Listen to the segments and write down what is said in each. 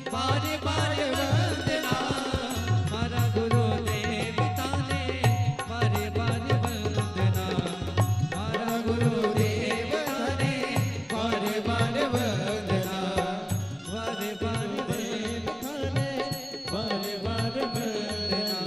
बारे बारे वंदना मारा गुरुदेव ताने बारे बारे वंदना मारा गुरुदेव ताने बारे बारे वंदना बारे बारे देव ताने बारे बारे वंदना।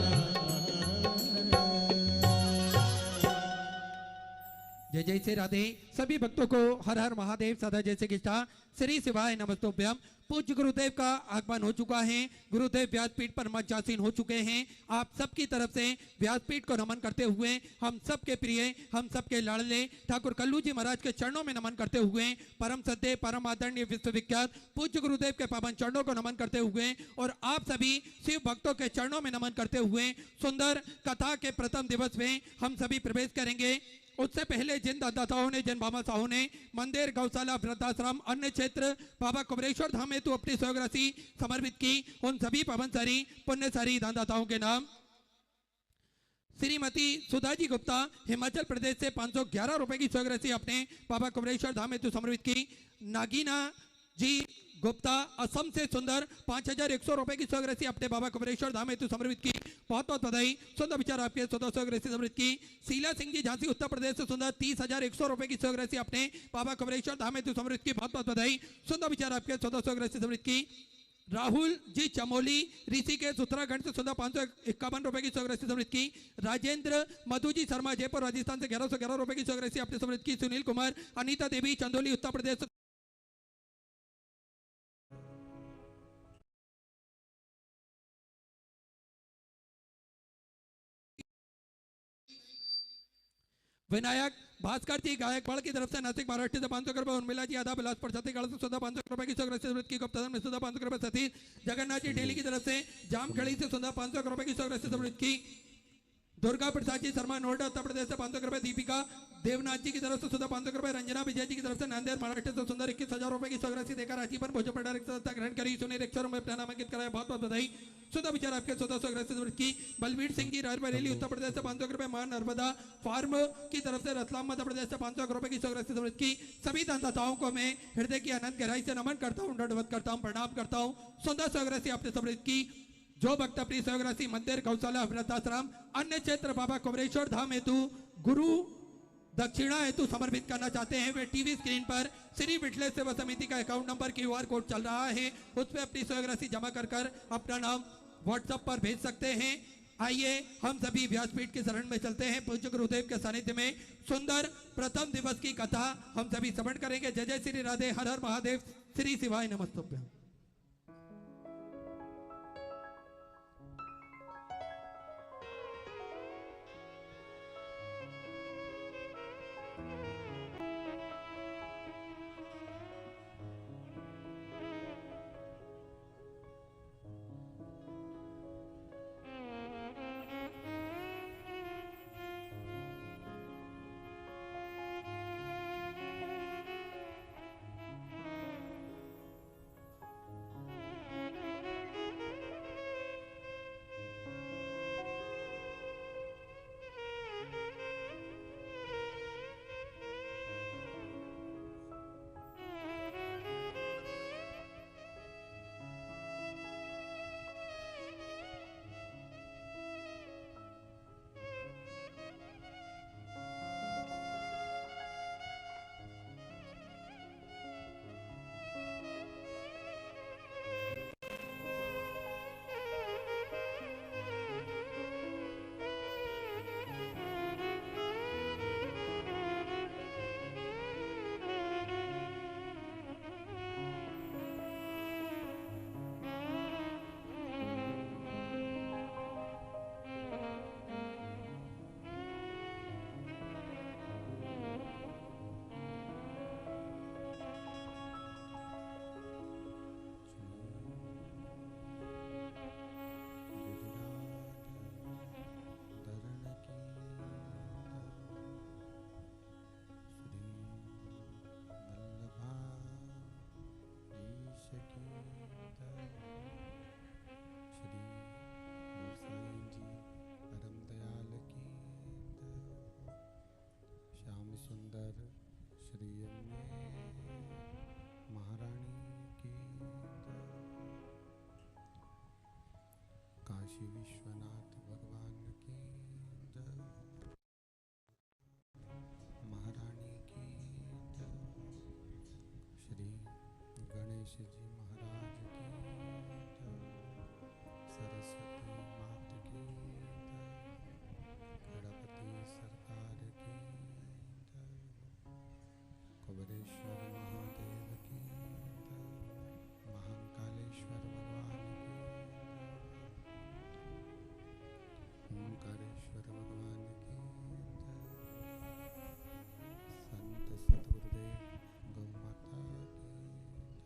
जय जय श्री राधे। सभी भक्तों को हर हर महादेव सदा जैसे कृष्णा श्री शिवाय नमस्तोभ्यम। पूज्य गुरुदेव का आगमन हो चुका है। गुरुदेव व्यासपीठ पर मंचासीन हो चुके हैं। आप सबकी तरफ से व्यासपीठ को नमन करते हुए हम सबके प्रिय हम सबके लाडले ठाकुर कल्लू जी महाराज के चरणों में नमन करते हुए परम सत्य परम आदरणीय विश्वविख्यात पूज्य गुरुदेव के पावन चरणों को नमन करते हुए और आप सभी शिव भक्तों के चरणों में नमन करते हुए सुंदर कथा के प्रथम दिवस में हम सभी प्रवेश करेंगे। उससे पहले जिन दाताओं ने जिन भामाशाहों ने मंदिर गौशाला वृद्धाश्रम अन्य क्षेत्र बाबा कुबरेश्वर धाम हेतु अपनी स्वयं राशि समर्पित की उन सभी पवनसारी पुण्यसारी दानदाताओं के नाम। श्रीमती सुधा जी गुप्ता हिमाचल प्रदेश से 511 रुपए की स्वयं राशि अपने बाबा कुबरेश्वर धाम हेतु समर्पित की। नागीना जी गुप्ता असम से सुंदर 5100 रुपए की स्वयं राशि अपने बाबा कुबरेश्वर धाम हेतु समर्पित की। बहुत बहुत बधाई। सुंदर विचार आपके स्वतः स्वयं राशि समर्पित की। शीला सिंह जी झांसी उत्तर प्रदेश से सुंदर 30,100 रुपए की स्वयं राशि अपने बाबा कुबरेश्वर धाम हेतु समर्पित की। बहुत बहुत बधाई। सुंदर विचार आपके स्वतः स्वयं राशि समर्पित की। राहुल जी चमोली ऋषिकेश उत्तराखंड से सुंदर 551 रुपए की स्वयं राशि समर्पित की। राजेंद्र मधु जी शर्मा जयपुर राजस्थान से 1111 रुपए की स्वयं राशि अपने समर्पित की। सुनील कुमार अनीता देवी चंदौली उत्तर प्रदेश विनायक भास्कर जी गायकवाड़ की तरफ से नासिक महाराष्ट्र से 500 रुपए उर्मिला जी आधा बिलासपुर छत्तीसगढ़ से सुधा 500 रुपए की स्वयं राशि समर्पित की। गुप्ता में सुधा 500 रुपए सतीश जगन्नाथ जी डेली की तरफ से जामखड़ी से सुधा 500 रुपए की स्वयं राशि समर्पित की। दुर्गा प्रसाद जी शर्मा नोएडा उत्तर प्रदेश से 500 रुपए। दीपिका देवनाथ जी की तरफ से सुधा 500 रुपए। रंजना विजय जी की तरफ से नांदेड़ महाराष्ट्र से सुंदर 21,000 रुपए की स्वयं राशि देकर राजीवन भोजन पर डायरेक्ट सदस्यता ग्रहण करी। सुनील अक्षरों में अपना नामांकित कराया। बहुत बहुत बधाई। सुधा विचार आपके स्वतः स्वयं राशि समर्पित की। बलवीर सिंह जी रायबरेली उत्तर प्रदेश से 500 रुपए। मां नर्मदा फार्म की तरफ से रतलाम मध्य प्रदेश से 500 रुपए की स्वयं राशि समर्पित की। सभी दानदाताओं को मैं हृदय की अनंत गहराई से नमन करता हूँ दंडवत करता हूँ प्रणाम करता हूँ। सुंदर स्वयं राशि आपने समर्पित की। जो भक्त अपनी स्वयं राशि मंदिर गौशाला वृद्धाश्रम अन्य क्षेत्र बाबा कुबरेश्वर धाम हेतु गुरु दक्षिणा हेतु समर्पित करना चाहते हैं वे टीवी स्क्रीन पर श्री विठले सेवा समिति का अकाउंट नंबर QR कोड चल रहा है उस पर अपनी स्वयं राशि जमा कर अपना नाम व्हाट्सएप पर भेज सकते हैं। आइए हम सभी व्यासपीठ के शरण में चलते हैं। पूज्य गुरुदेव के सानिध्य में सुंदर प्रथम दिवस की कथा हम सभी श्रवण करेंगे। जय जय श्री राधे। हर हर महादेव। श्री शिवाय नमस्तुभ्यं। काशी विश्वनाथ भगवान की जय, महारानी की जय, श्री गणेश जी महाराज की जय, सरस्वती मात की जय, गणपति सरकार की जय, कुबेरेश्वर महादेव की जय, महाकालेश्वर भगवान की ओंकारेश्वर भगवान की जय, संत सतगुरुदेव गौ माता की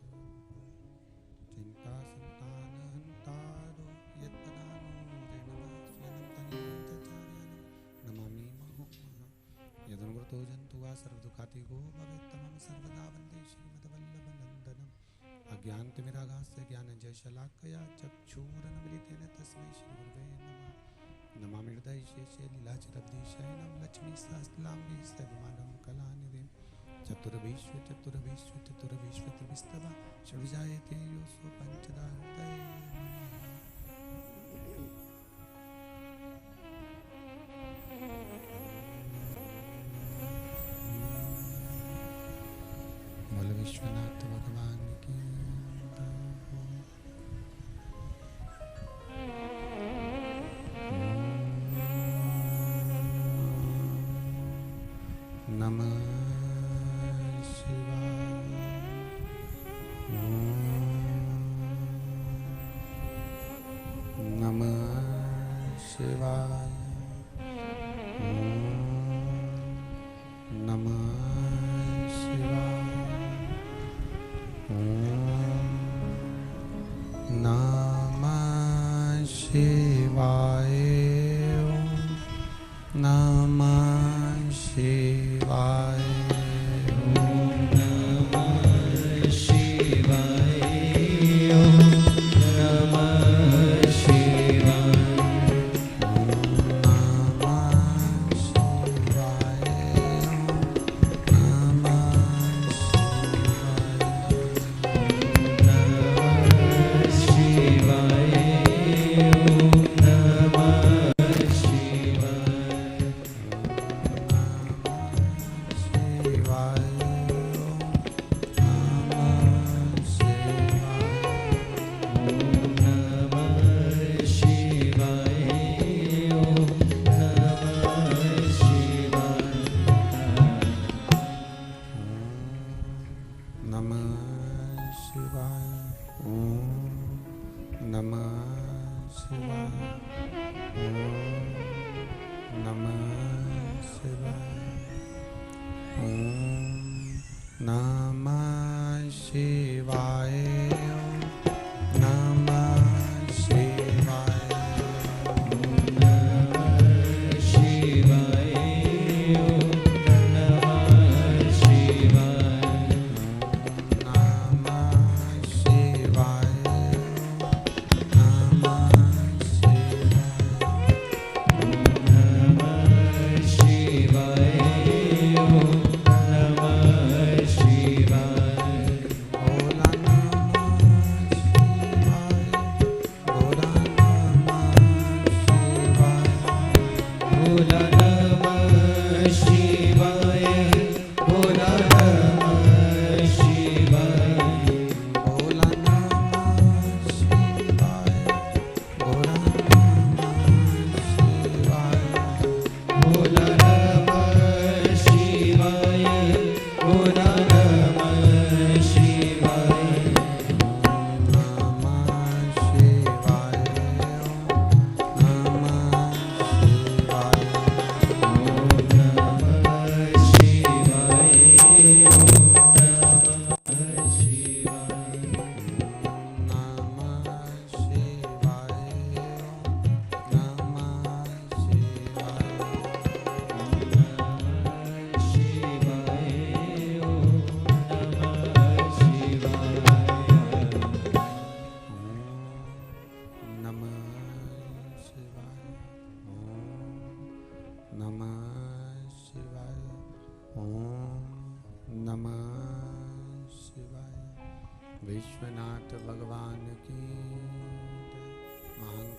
जय, जिनका संतान हंतारो यत्नानो नमामि यदनुव्रतो जंतु वा सर्वदुःखातिगो भवेत्तमं सर्वदा वन्दे श्रीमद्वल्लभनन्दनम् अज्ञानतिमिरागास्य ज्ञानञ्जयशलाकया चक्षुरुन्मीलितेन तस्मै श्रीगुरुवे नमः नमामि हृदयशेषे लीलाचरब्धिशयनं लक्ष्मीसहस्रनाम्नि सर्वमानं कलानिधिं चतुर्विश्वत्रिविस्तवा षड्विजायते योऽसो पञ्चदा हृदये बोल विश्वनाथ भगवान की नमः शिवाय नमः शिवाय नमः शिवाय नमः शिवाय नमः शिवाय Shiva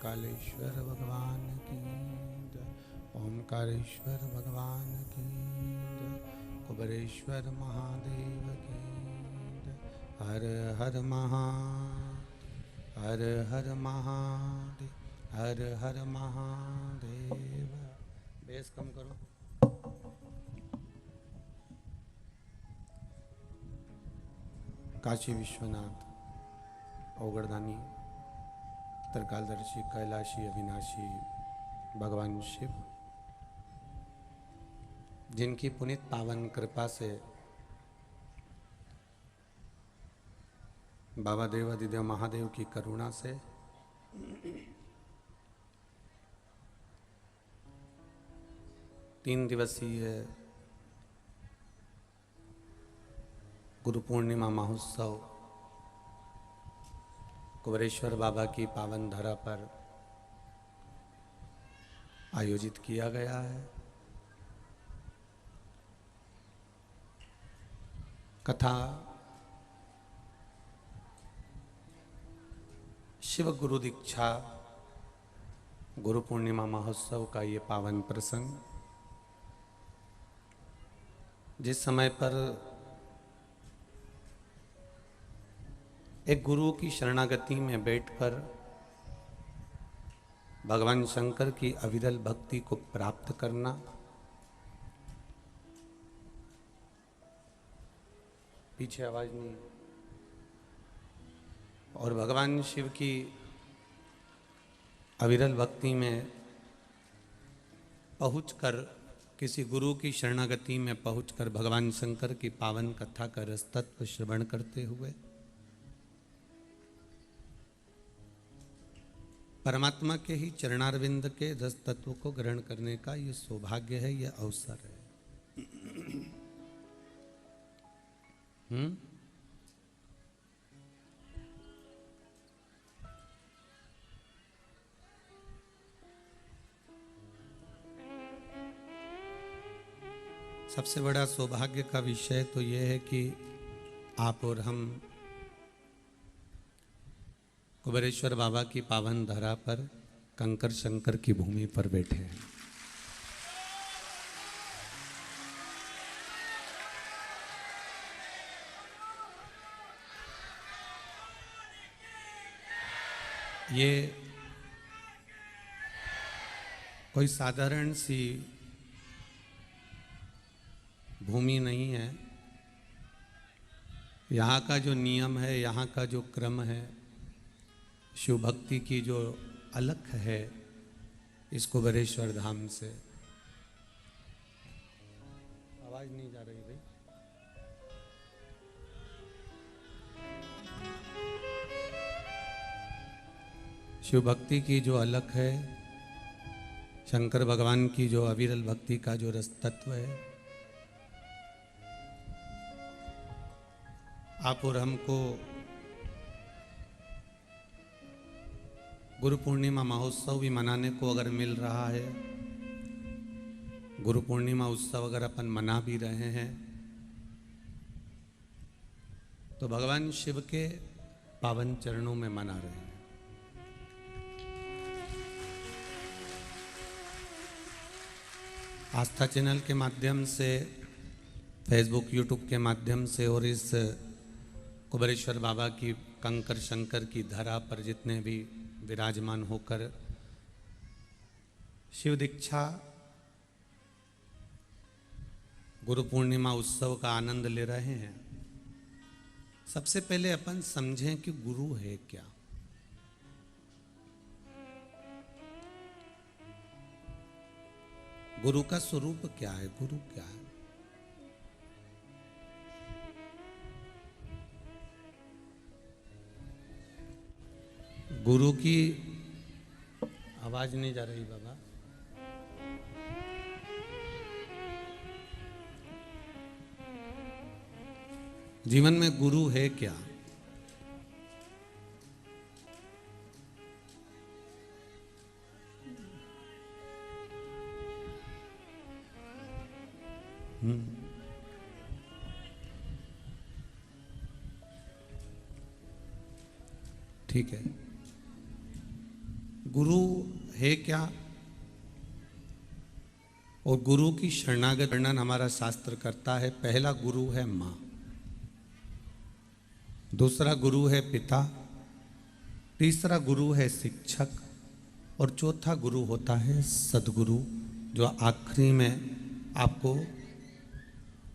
महाकालेश्वर भगवान की जय। ओमकारेश्वर भगवान की जय। कुबेरेश्वर महादेव की जय। हर हर हर हर महादेव, हर हर महादेव। बेस कम करो। काशी विश्वनाथ औगड़दानी त्रिकालदर्शी कैलाशी अविनाशी भगवान शिव, जिनकी पुनीत पावन कृपा से बाबा देवादिदेव महादेव की करुणा से तीन दिवसीय गुरु पूर्णिमा महोत्सव कुबेरेश्वर बाबा की पावन धरा पर आयोजित किया गया है। कथा शिव गुरु दीक्षा गुरु पूर्णिमा महोत्सव का ये पावन प्रसंग, जिस समय पर एक गुरु की शरणागति में बैठकर भगवान शंकर की अविरल भक्ति को प्राप्त करना, पीछे आवाज नहीं, और भगवान शिव की अविरल भक्ति में पहुंचकर किसी गुरु की शरणागति में पहुंचकर भगवान शंकर की पावन कथा का रस तत्व श्रवण करते हुए परमात्मा के ही चरणारविंद के रस तत्व को ग्रहण करने का ये सौभाग्य है, ये अवसर है। सबसे बड़ा सौभाग्य का विषय तो यह है कि आप और हम कुबेरेश्वर बाबा की पावन धरा पर कंकर शंकर की भूमि पर बैठे हैं। ये कोई साधारण सी भूमि नहीं है। यहाँ का जो नियम है, यहाँ का जो क्रम है, शिव भक्ति की जो अलख है इस कुबेरेश्वर धाम से। आवाज नहीं जा रही भाई। शिव भक्ति की जो अलख है, शंकर भगवान की जो अविरल भक्ति का जो रस तत्व है, आप और हमको गुरु पूर्णिमा महोत्सव भी मनाने को अगर मिल रहा है, गुरु पूर्णिमा उत्सव अगर अपन मना भी रहे हैं, तो भगवान शिव के पावन चरणों में मना रहे हैं। आस्था चैनल के माध्यम से, फेसबुक यूट्यूब के माध्यम से और इस कुबेरेश्वर बाबा की कंकर शंकर की धरा पर जितने भी विराजमान होकर शिव दीक्षा गुरु पूर्णिमा उत्सव का आनंद ले रहे हैं, सबसे पहले अपन समझें कि गुरु है क्या। गुरु का स्वरूप क्या है, गुरु क्या है। गुरु की आवाज नहीं जा रही बाबा। जीवन में गुरु है क्या। ठीक है। गुरु है क्या और गुरु की शरणागत वर्णन हमारा शास्त्र करता है। पहला गुरु है माँ, दूसरा गुरु है पिता, तीसरा गुरु है शिक्षक और चौथा गुरु होता है सद्गुरु, जो आखिरी में आपको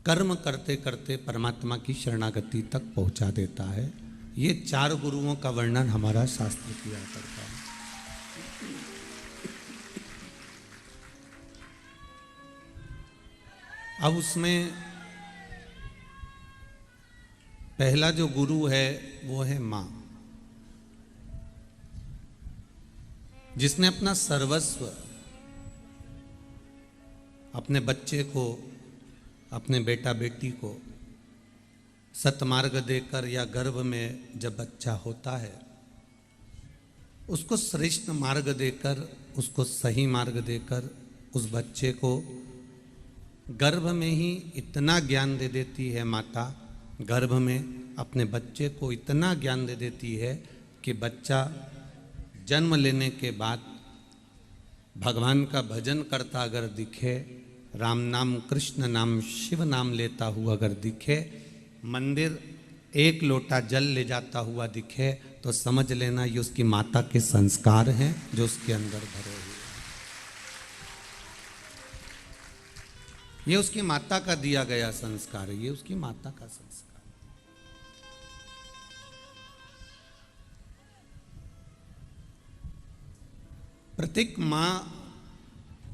कर्म करते करते परमात्मा की शरणागति तक पहुंचा देता है। ये चार गुरुओं का वर्णन हमारा शास्त्र किया करता है। अब उसमें पहला जो गुरु है वो है माँ, जिसने अपना सर्वस्व अपने बच्चे को, अपने बेटा बेटी को सतमार्ग देकर या गर्भ में जब बच्चा होता है उसको श्रेष्ठ मार्ग देकर, उसको सही मार्ग देकर उस बच्चे को गर्भ में ही इतना ज्ञान दे देती है माता, गर्भ में अपने बच्चे को इतना ज्ञान दे देती है कि बच्चा जन्म लेने के बाद भगवान का भजन करता अगर दिखे, राम नाम कृष्ण नाम शिव नाम लेता हुआ अगर दिखे, मंदिर एक लोटा जल ले जाता हुआ दिखे, तो समझ लेना ये उसकी माता के संस्कार हैं जो उसके अंदर भरे हुए। ये उसकी माता का दिया गया संस्कार है, ये उसकी माता का संस्कार। प्रत्येक माँ,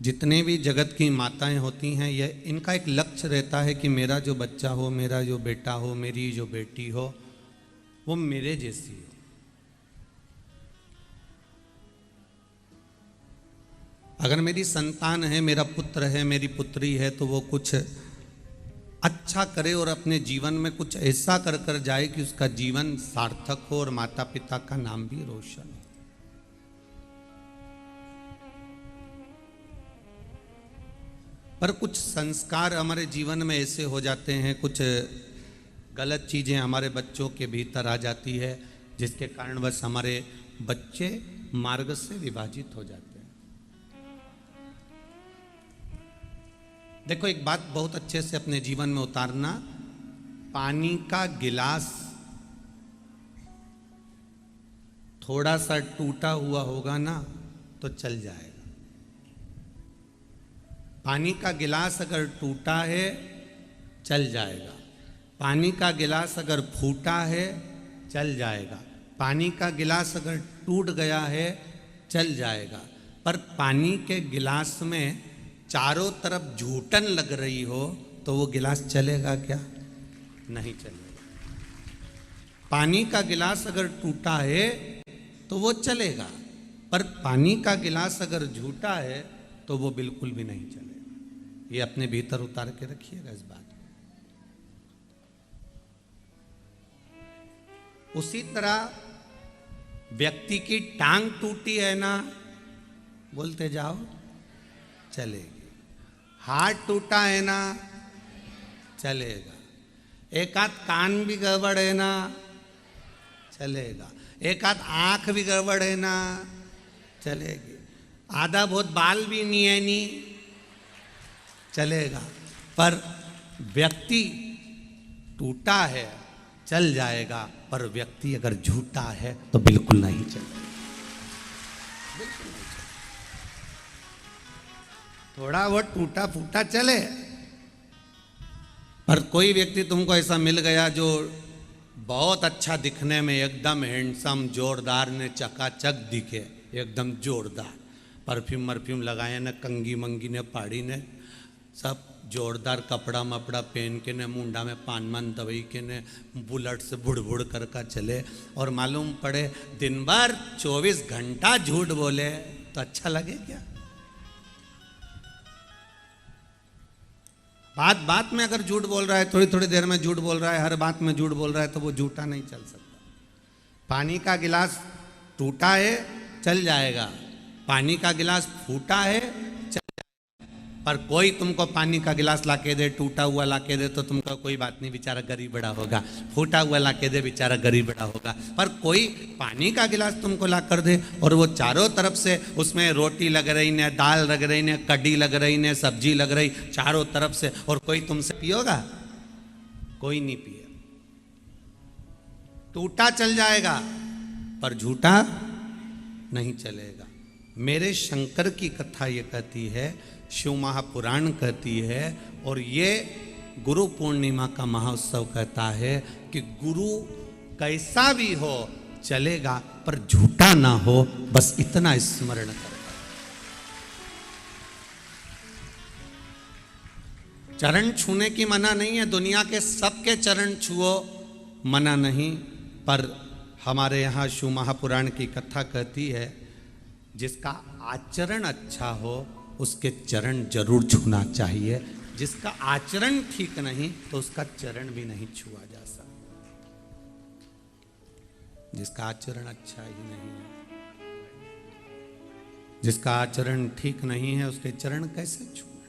जितने भी जगत की माताएं होती हैं, यह इनका एक लक्ष्य रहता है कि मेरा जो बच्चा हो, मेरा जो बेटा हो, मेरी जो बेटी हो, वो मेरे जैसी हो। अगर मेरी संतान है, मेरा पुत्र है, मेरी पुत्री है, तो वो कुछ अच्छा करे और अपने जीवन में कुछ ऐसा कर कर जाए कि उसका जीवन सार्थक हो और माता पिता का नाम भी रोशन हो। पर कुछ संस्कार हमारे जीवन में ऐसे हो जाते हैं, कुछ गलत चीज़ें हमारे बच्चों के भीतर आ जाती है, जिसके कारण बस हमारे बच्चे मार्ग से विभाजित हो जाते हैं। देखो, एक बात बहुत अच्छे से अपने जीवन में उतारना, पानी का गिलास थोड़ा सा टूटा हुआ होगा ना तो चल जाएगा। पानी का गिलास अगर टूटा है चल जाएगा, पानी का गिलास अगर फूटा है चल जाएगा, पानी का गिलास अगर टूट गया है चल जाएगा। पर पानी के गिलास में चारों तरफ झूठन लग रही हो तो वो गिलास चलेगा क्या? नहीं चलेगा। पानी का गिलास अगर टूटा है तो वो चलेगा, पर पानी का गिलास अगर झूठा है तो वो बिल्कुल भी नहीं चलेगा। ये अपने भीतर उतार के रखिएगा इस बात को। उसी तरह व्यक्ति की टांग टूटी है ना, बोलते जाओ, चलेगी। हाथ टूटा है ना, चलेगा। एक आध कान भी गड़बड़ है ना, चलेगा। एक आध आंख भी गड़बड़ है ना, चलेगी। आधा बहुत बाल भी नहीं है नी, चलेगा। पर व्यक्ति टूटा है चल जाएगा, पर व्यक्ति अगर झूठा है तो बिल्कुल नहीं चलेगा, बिल्कुल नहीं चलेगा। थोड़ा बहुत टूटा फूटा चले, पर कोई व्यक्ति तुमको ऐसा मिल गया जो बहुत अच्छा दिखने में एकदम हैंडसम, जोरदार ने, चकाचक दिखे, एकदम जोरदार, परफ्यूम मरफ्यूम लगाए ने, कंगी मंगी ने, पाड़ी ने, सब जोरदार कपड़ा मपड़ा पहन के ने, मुंडा में पान मान दवाई के ने, बुलेट से बुड़ बुड़ कर का चले, और मालूम पड़े दिन भर 24 घंटा झूठ बोले तो अच्छा लगे क्या? बात बात में अगर झूठ बोल रहा है, थोड़ी थोड़ी देर में झूठ बोल रहा है, हर बात में झूठ बोल रहा है, तो वो झूठा नहीं चल सकता। पानी का गिलास टूटा है चल जाएगा, पानी का गिलास फूटा है चल जाएगा, पर कोई तुमको पानी का गिलास ला के दे, टूटा हुआ ला के दे, तो तुमको कोई बात नहीं, बेचारा गरीब बड़ा होगा। फूटा हुआ ला के दे, बेचारा गरीब बड़ा होगा। पर कोई पानी का गिलास तुमको ला कर दे और वो चारों तरफ से उसमें रोटी लग रही ने, दाल लग रही ने, कढ़ी लग रही ने, सब्जी लग रही चारों तरफ से, और कोई तुमसे पियोगा? कोई नहीं पिए। टूटा चल जाएगा पर झूठा नहीं चलेगा। मेरे शंकर की कथा ये कहती है, शिव महापुराण कहती है, और ये गुरु पूर्णिमा का महोत्सव कहता है कि गुरु कैसा भी हो चलेगा पर झूठा ना हो, बस इतना स्मरण करें। चरण छूने की मना नहीं है, दुनिया के सबके चरण छुओ, मना नहीं, पर हमारे यहाँ शिव महापुराण की कथा कहती है जिसका आचरण अच्छा हो उसके चरण जरूर छूना चाहिए। जिसका आचरण ठीक नहीं तो उसका चरण भी नहीं छुआ जा सकता। जिसका आचरण अच्छा ही नहीं है, जिसका आचरण ठीक नहीं है, उसके चरण कैसे छूए?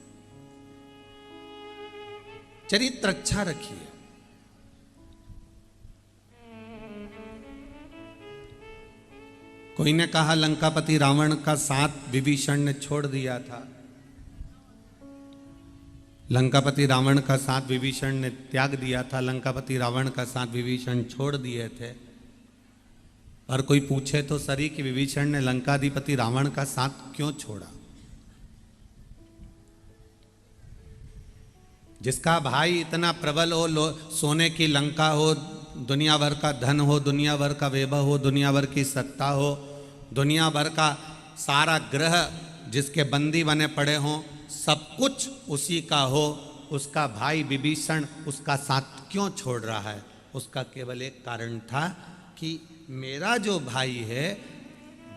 चरित्र अच्छा रखिए। कोई ने कहा लंकापति रावण का साथ विभीषण ने छोड़ दिया था। लंकापति रावण का साथ विभीषण ने त्याग दिया था, लंकापति रावण का साथ विभीषण छोड़ दिए थे। और कोई पूछे तो सरी कि विभीषण ने लंकाधिपति रावण का साथ क्यों छोड़ा? जिसका भाई इतना प्रबल हो, सोने की लंका हो, दुनिया भर का धन हो, दुनिया भर का वैभव हो, दुनिया भर की सत्ता हो, दुनिया भर का सारा ग्रह जिसके बंदी बने पड़े हों, सब कुछ उसी का हो, उसका भाई विभीषण उसका साथ क्यों छोड़ रहा है? उसका केवल एक कारण था कि मेरा जो भाई है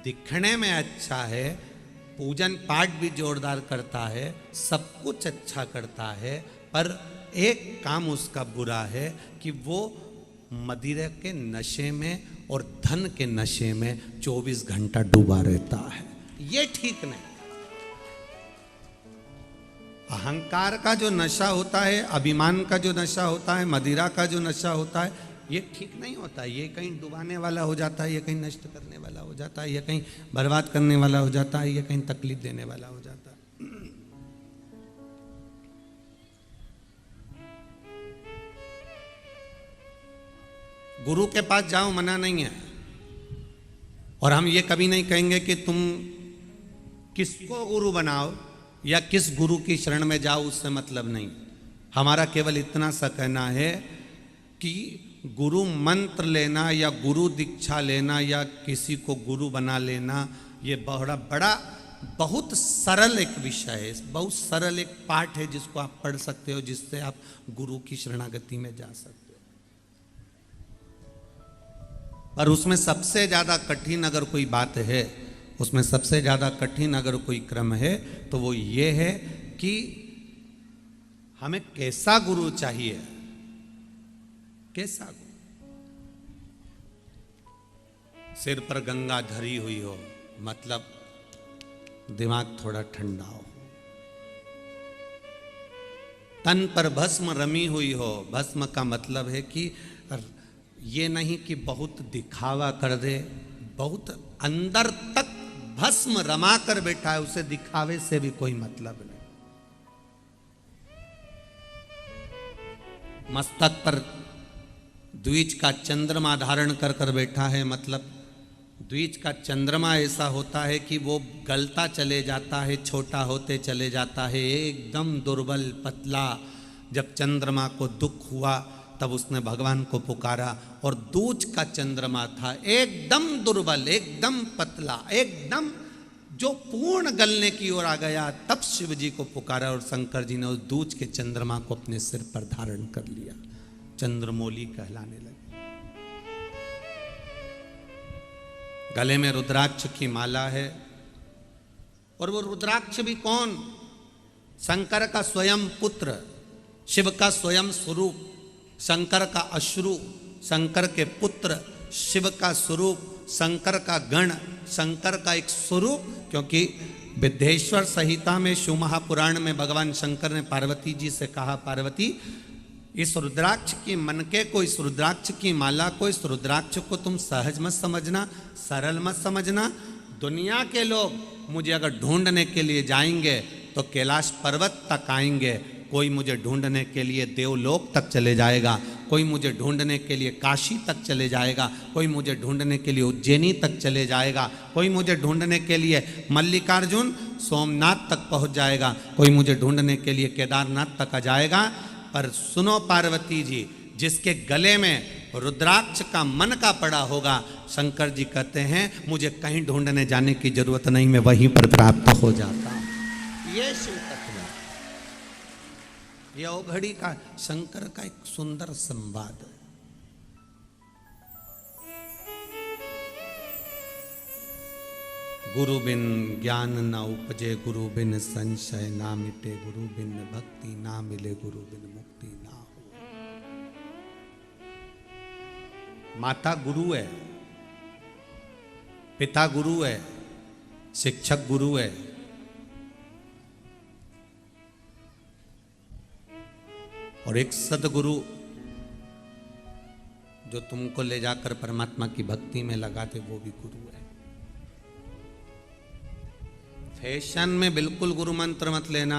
दिखने में अच्छा है, पूजन पाठ भी जोरदार करता है, सब कुछ अच्छा करता है, पर एक काम उसका बुरा है कि वो मदिरा के नशे में और धन के नशे में 24 घंटा डूबा रहता है। ये ठीक नहीं। अहंकार का जो नशा होता है, अभिमान का जो नशा होता है, मदिरा का जो नशा होता है, ये ठीक नहीं होता। ये कहीं डुबाने वाला हो जाता है, ये कहीं नष्ट करने वाला हो जाता है, ये कहीं बर्बाद करने वाला हो जाता है, ये कहीं तकलीफ देने वाला हो जाता है। गुरु के पास जाओ, मना नहीं है, और हम ये कभी नहीं कहेंगे कि तुम किसको गुरु बनाओ या किस गुरु की शरण में जाओ, उससे मतलब नहीं। हमारा केवल इतना सा कहना है कि गुरु मंत्र लेना या गुरु दीक्षा लेना या किसी को गुरु बना लेना, ये बहुत सरल एक विषय है, बहुत सरल एक पाठ है जिसको आप पढ़ सकते हो, जिससे आप गुरु की शरणागति में जा सकते हो। पर उसमें सबसे ज्यादा कठिन अगर कोई बात है, उसमें सबसे ज्यादा कठिन अगर कोई क्रम है, तो वो ये है कि हमें कैसा गुरु चाहिए। कैसा गुरु? सिर पर गंगा धरी हुई हो, मतलब दिमाग थोड़ा ठंडा हो। तन पर भस्म रमी हुई हो, भस्म का मतलब है कि ये नहीं कि बहुत दिखावा कर दे, बहुत अंदर तक भस्म रमा कर बैठा है, उसे दिखावे से भी कोई मतलब नहीं। मस्तक पर द्विज का चंद्रमा धारण कर कर बैठा है, मतलब द्विज का चंद्रमा ऐसा होता है कि वो गलता चले जाता है, छोटा होते चले जाता है, एकदम दुर्बल पतला। जब चंद्रमा को दुख हुआ तब उसने भगवान को पुकारा, और दूज का चंद्रमा था एकदम दुर्बल, एकदम पतला, एकदम जो पूर्ण गलने की ओर आ गया, तब शिव जी को पुकारा और शंकर जी ने उस दूज के चंद्रमा को अपने सिर पर धारण कर लिया, चंद्रमौली कहलाने लगे। गले में रुद्राक्ष की माला है, और वो रुद्राक्ष भी कौन? शंकर का स्वयं पुत्र, शिव का स्वयं स्वरूप, शंकर का अश्रु, शंकर के पुत्र, शिव का स्वरूप, शंकर का गण, शंकर का एक स्वरूप। क्योंकि विद्येश्वर संहिता में शिव महापुराण में भगवान शंकर ने पार्वती जी से कहा, पार्वती इस रुद्राक्ष की मनके को, इस रुद्राक्ष की माला को, इस रुद्राक्ष को तुम सहज मत समझना, सरल मत समझना। दुनिया के लोग मुझे अगर ढूंढने के लिए जाएंगे तो कैलाश पर्वत तक आएंगे, कोई मुझे ढूंढने के लिए देवलोक तक चले जाएगा, कोई मुझे ढूंढने के लिए काशी तक चले जाएगा, कोई मुझे ढूंढने के लिए उज्जैनी तक चले जाएगा, कोई मुझे ढूंढने के लिए मल्लिकार्जुन सोमनाथ तक पहुंच जाएगा, कोई मुझे ढूंढने के लिए केदारनाथ तक आ जाएगा। पर सुनो पार्वती जी, जिसके गले में रुद्राक्ष का मन का पड़ा होगा, शंकर जी कहते हैं मुझे कहीं ढूंढने जाने की जरूरत नहीं, मैं वहीं पर प्राप्त हो जाता। ये शिव तत्व है, ये औघड़ी का शंकर का एक सुंदर संवाद है। गुरु बिन ज्ञान ना उपजे, गुरु बिन संशय ना मिटे, गुरु बिन भक्ति ना मिले, गुरु बिन मुक्ति ना हो। माता गुरु है, पिता गुरु है, शिक्षक गुरु है, और एक सदगुरु जो तुमको ले जाकर परमात्मा की भक्ति में लगाते, वो भी गुरु है। फैशन में बिल्कुल गुरु मंत्र मत लेना।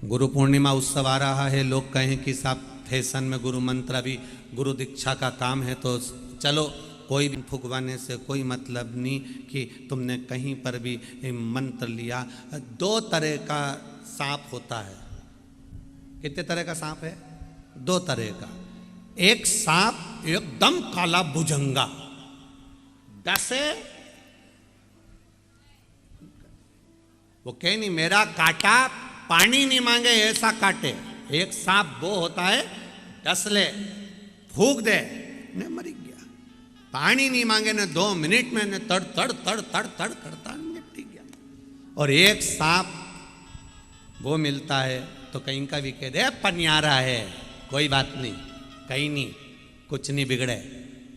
गुरु पूर्णिमा उत्सव आ रहा है, लोग कहें कि साहब फैशन में गुरु मंत्र, अभी गुरु दीक्षा का काम है तो चलो, कोई भी फुकवाने से कोई मतलब नहीं कि तुमने कहीं पर भी मंत्र लिया। 2 तरह का सांप होता है। कितने तरह का सांप है? 2 तरह का। एक सांप एकदम काला भुजंगा, डसे, वो कहे नहीं मेरा काटा पानी नहीं मांगे ऐसा काटे। एक सांप वो होता है, डस ले, फूक दे, ने मर गया, पानी नहीं मांगे ने 2 मिनट में ने तड़ तड़ तड़ तड़ तड़ करता निपट गया। और एक सांप वो मिलता है तो कहीं का भी कह दे पनियारा है, कोई बात नहीं, कहीं नहीं, कुछ नहीं बिगड़े,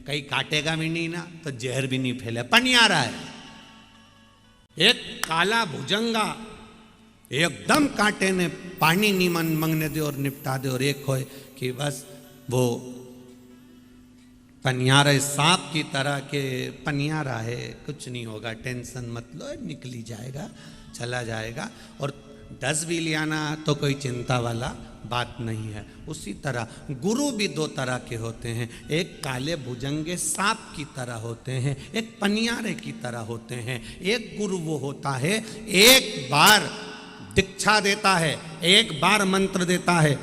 कहीं काटेगा भी नहीं ना तो जहर भी नहीं फैले, पनियारा है। एक काला भुजंगा एकदम कांटे ने पानी नहीं मांगने दे और निपटा दे, और एक हो कि बस वो पनियारा सांप की तरह के पनियारा है, कुछ नहीं होगा, टेंशन मत लो, निकली जाएगा, चला जाएगा। और 10 भी ले आना तो कोई चिंता वाला बात नहीं है। उसी तरह गुरु भी 2 तरह के होते हैं, एक काले भुजंगे सांप की तरह होते हैं, एक पनियारे की तरह होते हैं। एक गुरु वो होता है, एक बार दीक्षा देता है, एक बार मंत्र देता है,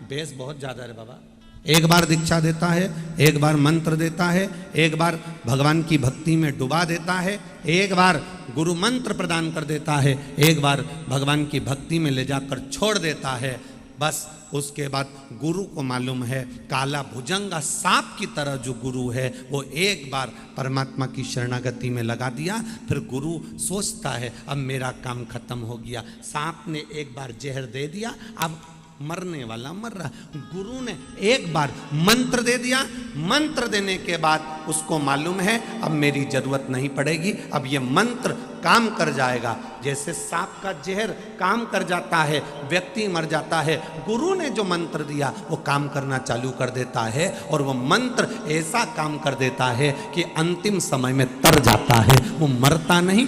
बेस बहुत ज्यादा है बाबा, एक बार दीक्षा देता है, एक बार मंत्र देता है, एक बार भगवान की भक्ति में डुबा देता है, एक बार गुरु मंत्र प्रदान कर देता है, एक बार भगवान की भक्ति में ले जाकर छोड़ देता है। बस उसके बाद गुरु को मालूम है, काला भुजंगा सांप की तरह जो गुरु है वो एक बार परमात्मा की शरणागति में लगा दिया, फिर गुरु सोचता है अब मेरा काम खत्म हो गया। सांप ने एक बार जहर दे दिया, अब मरने वाला मर रहा। गुरु ने एक बार मंत्र दे दिया, मंत्र देने के बाद उसको मालूम है अब मेरी जरूरत नहीं पड़ेगी, अब ये मंत्र काम कर जाएगा। जैसे सांप का जहर काम कर जाता है, व्यक्ति मर जाता है, गुरु ने जो मंत्र दिया वो काम करना चालू कर देता है, और वो मंत्र ऐसा काम कर देता है कि अंतिम समय में तर जाता है, वो मरता नहीं,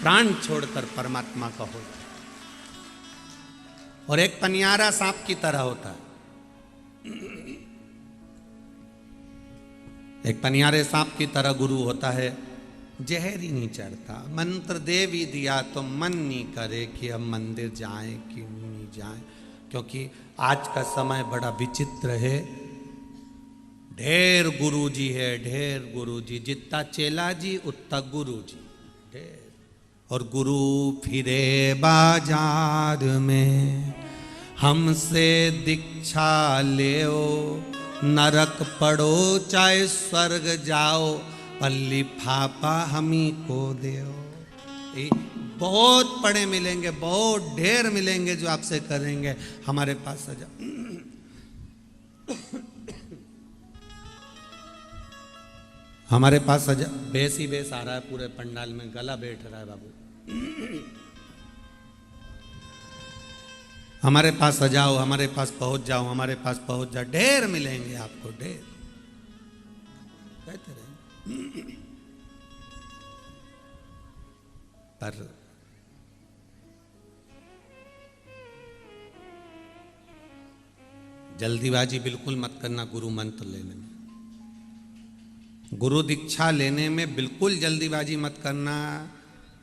प्राण छोड़कर परमात्मा का हो जाता है। और एक पनियारा सांप की तरह होता है, एक पनियारे सांप की तरह गुरु होता है, जहर ही नहीं चढ़ता, मंत्र दे भी दिया तो मन नहीं करे कि अब मंदिर जाएं कि नहीं जाएं, क्योंकि आज का समय बड़ा विचित्र है। ढेर गुरु जी है, ढेर गुरु जी, जितना चेला जी उतना गुरु जी ढेर। और गुरु फिरे बाजार में हमसे दीक्षा लेओ, नरक पड़ो चाहे स्वर्ग जाओ, पल्ली फापा हमी को देओ। बहुत पढ़े मिलेंगे, बहुत ढेर मिलेंगे जो आपसे करेंगे हमारे पास सजा। हमारे पास सजा बेस ही बेस आ रहा है, पूरे पंडाल में गला बैठ रहा है बाबू, हमारे पास आ जाओ, हमारे पास पहुंच जाओ, हमारे पास पहुंच जाओ, ढेर मिलेंगे आपको, ढेर कहते रहे। पर जल्दीबाजी बिल्कुल मत करना गुरु मंत्र लेने में, गुरु दीक्षा लेने में बिल्कुल जल्दीबाजी मत करना।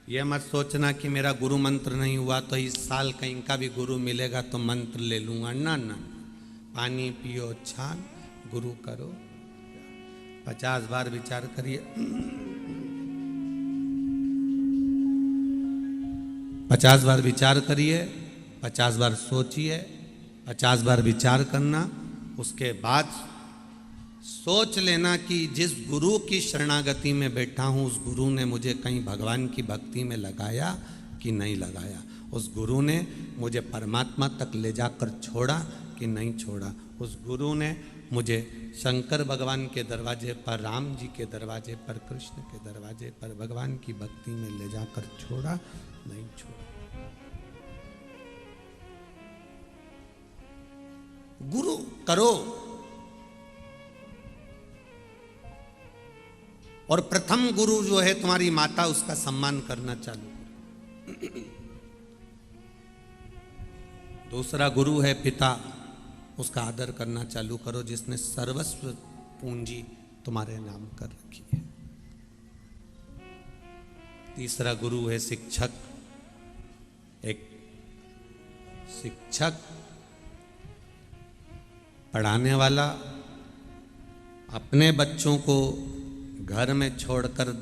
यह मत सोचना कि मेरा गुरु मंत्र नहीं हुआ तो इस साल कहीं का भी गुरु मिलेगा तो मंत्र ले लूंगा। ना ना, पानी पियो, छान, गुरु करो, 50 बार विचार करिए, 50 बार विचार करिए, 50 बार सोचिए, 50 बार विचार करना। उसके बाद सोच लेना कि जिस गुरु की शरणागति में बैठा हूँ उस गुरु ने मुझे कहीं भगवान की भक्ति में लगाया कि नहीं लगाया, उस गुरु ने मुझे परमात्मा तक ले जाकर छोड़ा कि नहीं छोड़ा, उस गुरु ने मुझे शंकर भगवान के दरवाजे पर, राम जी के दरवाजे पर, कृष्ण के दरवाजे पर भगवान की भक्ति में ले जाकर छोड़ा नहीं छोड़ा। गुरु करो। और प्रथम गुरु जो है तुम्हारी माता, उसका सम्मान करना चालू करो। दूसरा गुरु है पिता, उसका आदर करना चालू करो, जिसने सर्वस्व पूंजी तुम्हारे नाम कर रखी है। तीसरा गुरु है शिक्षक। एक शिक्षक, पढ़ाने वाला अपने बच्चों को घर में छोड़कर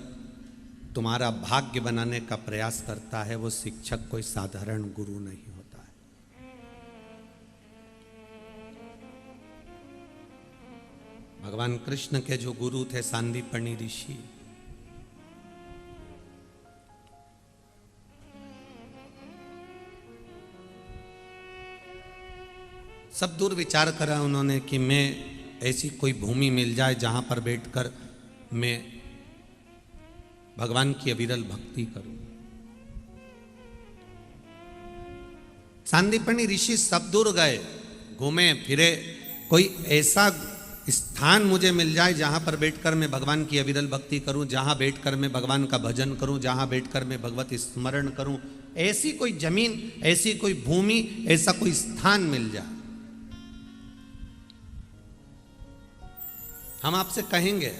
तुम्हारा भाग्य बनाने का प्रयास करता है, वो शिक्षक कोई साधारण गुरु नहीं होता है। भगवान कृष्ण के जो गुरु थे सांदीपनि ऋषि, सब दूर विचार करा उन्होंने कि मैं ऐसी कोई भूमि मिल जाए जहां पर बैठकर मैं भगवान की अविरल भक्ति करूं। सांदीपनि ऋषि सब दूर गए, घूमे फिरे, कोई ऐसा स्थान मुझे मिल जाए जहां पर बैठकर मैं भगवान की अविरल भक्ति करूं, जहां बैठकर मैं भगवान का भजन करूं, जहां बैठकर मैं भगवत स्मरण करूं। ऐसी कोई जमीन, ऐसी कोई भूमि, ऐसा कोई स्थान मिल जाए। हम आपसे कहेंगे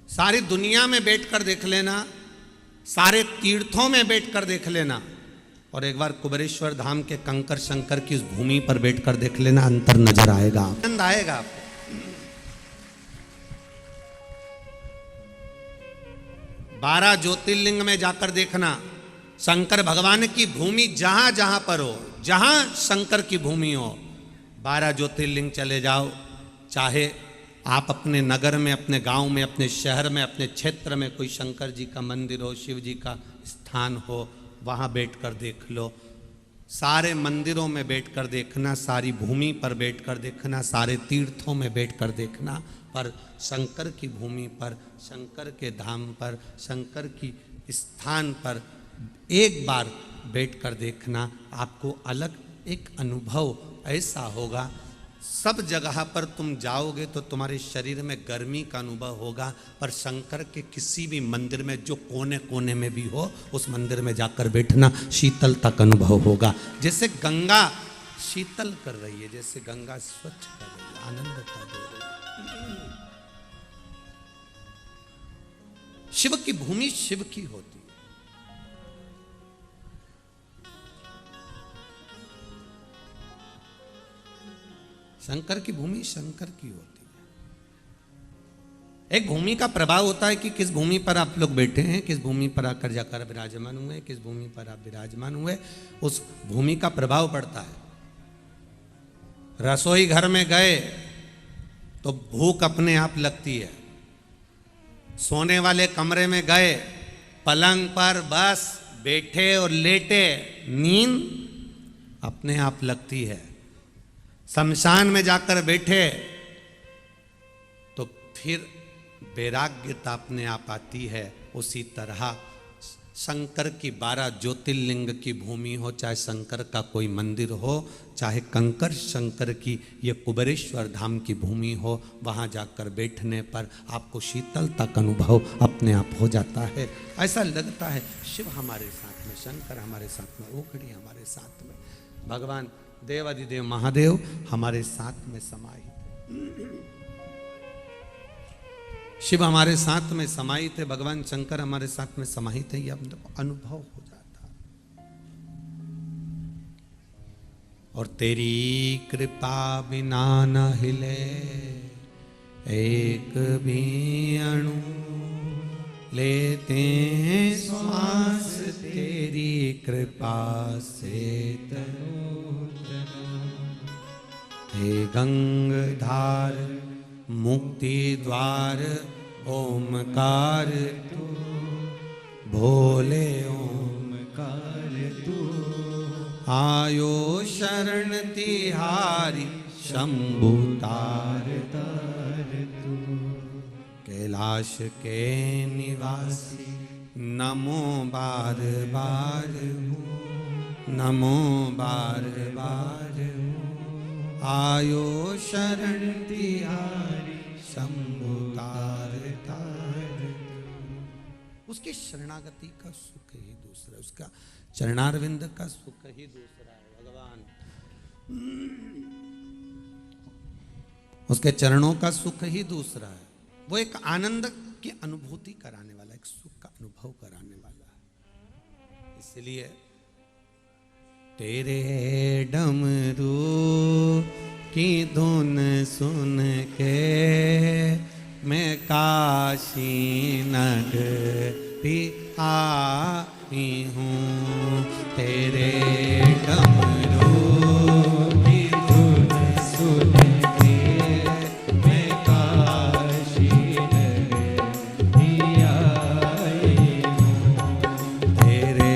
सारी दुनिया में बैठकर देख लेना, सारे तीर्थों में बैठकर देख लेना, और एक बार कुबेरेश्वर धाम के कंकर शंकर की उस भूमि पर बैठकर देख लेना, अंतर नजर आएगा, आनंद आएगा आपको। 12 ज्योतिर्लिंग में जाकर देखना, शंकर भगवान की भूमि जहां जहां पर हो, जहां शंकर की भूमि हो, 12 ज्योतिर्लिंग चले जाओ। चाहे आप अपने नगर में, अपने गांव में, अपने शहर में, अपने क्षेत्र में कोई शंकर जी का मंदिर हो, शिव जी का स्थान हो, वहां बैठकर देख लो। सारे मंदिरों में बैठकर देखना, सारी भूमि पर बैठकर देखना, सारे तीर्थों में बैठकर देखना, पर शंकर की भूमि पर, शंकर के धाम पर, शंकर की स्थान पर एक बार बैठकर देखना। आपको अलग एक अनुभव ऐसा होगा। सब जगह पर तुम जाओगे तो तुम्हारे शरीर में गर्मी का अनुभव होगा, पर शंकर के किसी भी मंदिर में जो कोने कोने में भी हो, उस मंदिर में जाकर बैठना, शीतलता का अनुभव होगा। जैसे गंगा शीतल कर रही है, जैसे गंगा स्वच्छ कर रही है, आनंदता दे रही है। शिव की भूमि शिव की होती है। शंकर की भूमि शंकर की होती है। एक भूमि का प्रभाव होता है कि किस भूमि पर आप लोग बैठे हैं, किस भूमि पर आकर जाकर विराजमान हुए, किस भूमि पर आप विराजमान हुए, उस भूमि का प्रभाव पड़ता है। रसोई घर में गए तो भूख अपने आप लगती है। सोने वाले कमरे में गए, पलंग पर बस बैठे और लेटे, नींद अपने आप लगती है। शमशान में जाकर बैठे तो फिर वैराग्यता अपने आप आती है, उसी तरह शंकर की 12 ज्योतिर्लिंग की भूमि हो, चाहे शंकर का कोई मंदिर हो, चाहे कंकर शंकर की ये कुबेरेश्वर धाम की भूमि हो, वहाँ जाकर बैठने पर आपको शीतलता का अनुभव अपने आप हो जाता है। ऐसा लगता है शिव हमारे साथ में, शंकर हमारे साथ में, ओखड़ी हमारे साथ में, भगवान देवादिदेव महादेव हमारे साथ में समाहित, शिव हमारे साथ में समाहित है, भगवान शंकर हमारे साथ में समाहित है, यह अनुभव हो जाता है। और तेरी कृपा बिना न हिले एक भी अणु, लेते श्वास तेरी कृपा से तनु तनु। हे गंगाधार मुक्ति द्वार ओमकार तू, भोले ओमकार तू, आयो शरण तिहारी शंभु तार तार तू। कैलाश के निवासी नमो बार बार, नमो बार बार, आयो शरण तिहारी शंभु तार तार। उसकी शरणागति का सुख ही दूसरा, उसका चरणारविंद का सुख ही दूसरा है भगवान। उसके चरणों का सुख ही दूसरा है। वो एक आनंद की अनुभूति कराने वाला, एक सुख का अनुभव कराने वाला है। इसलिए तेरे डमरू की धुन सुन के मैं काशी नगरी आई हूँ। तेरे डमरू की धुन सुन के मैं काशी नगरी आई हूँ। तेरे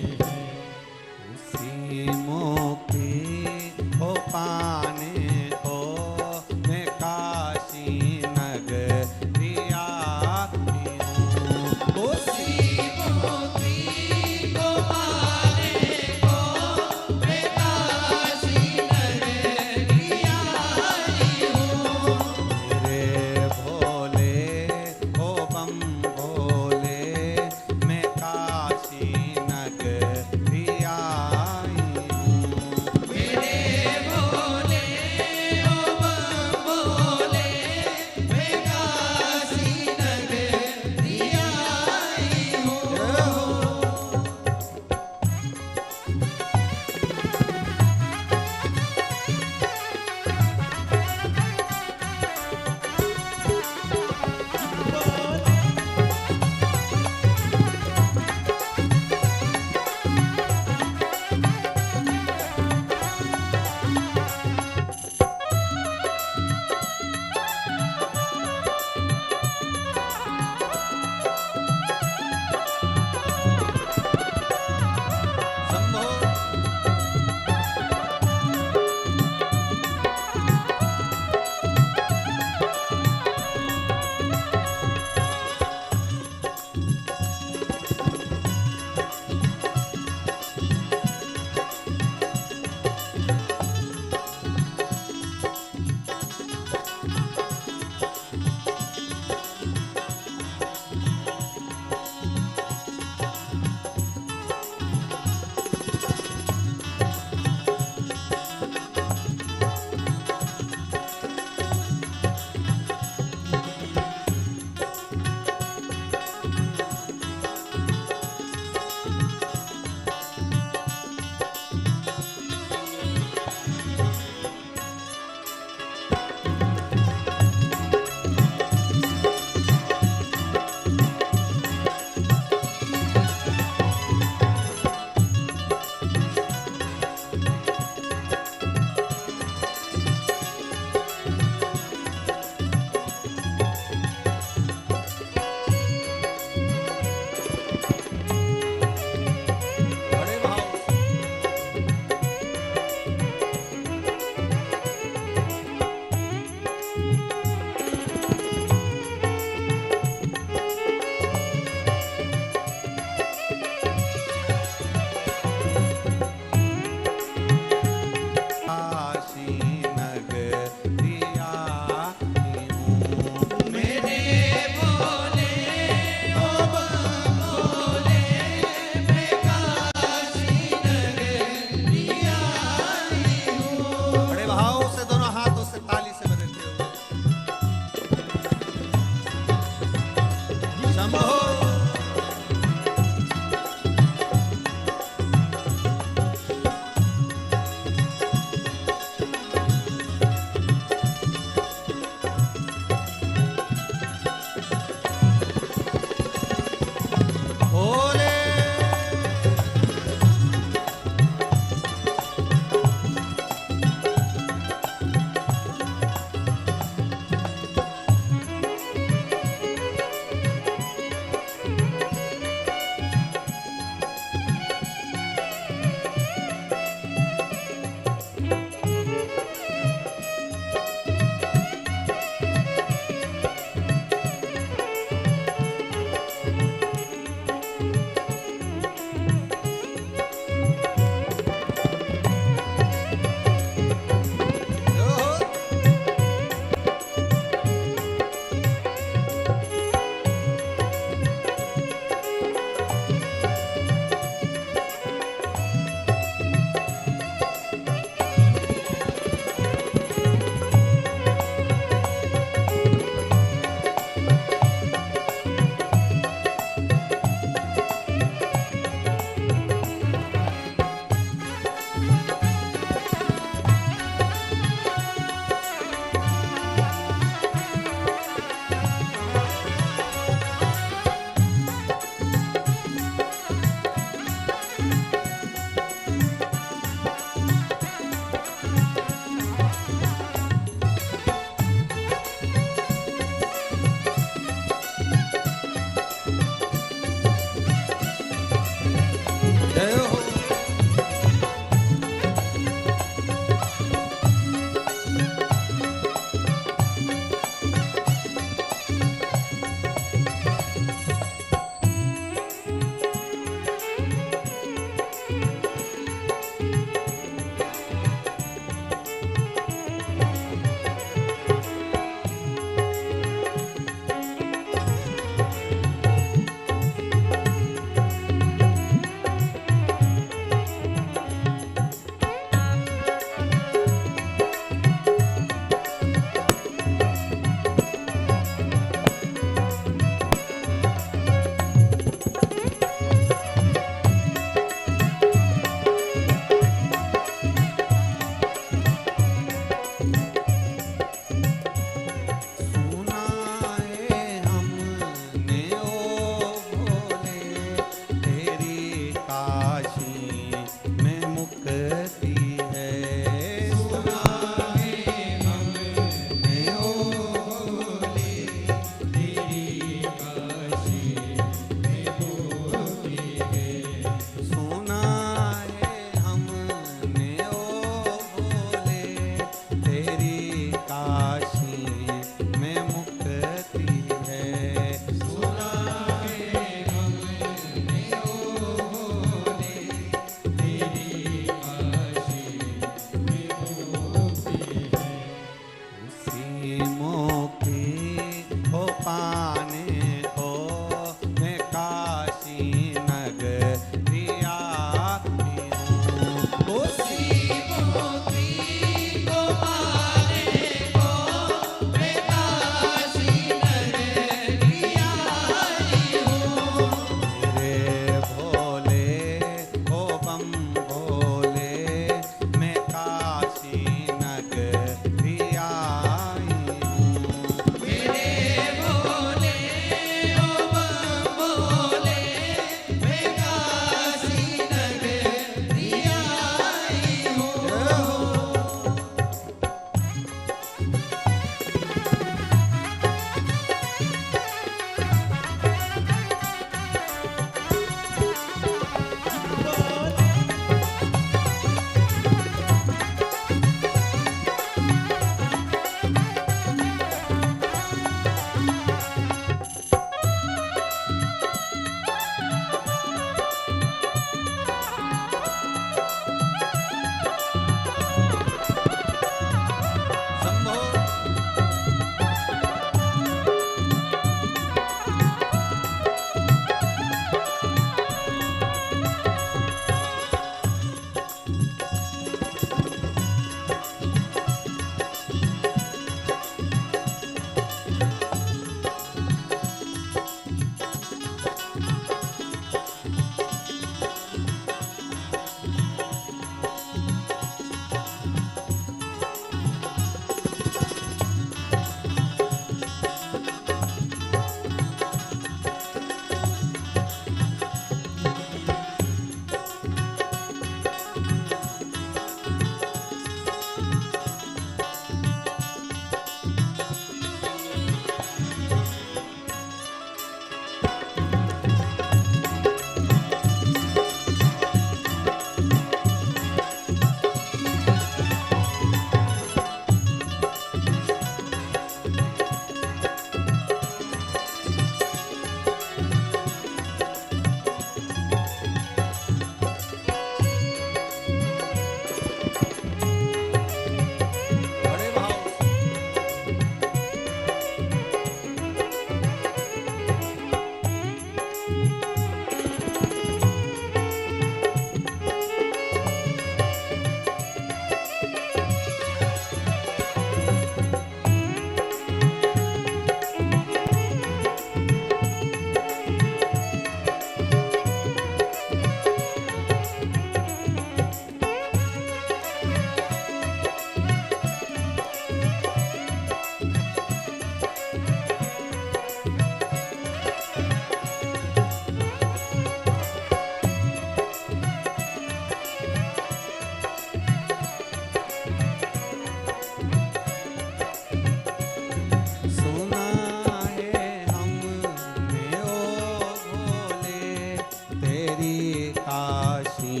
तेरी काशी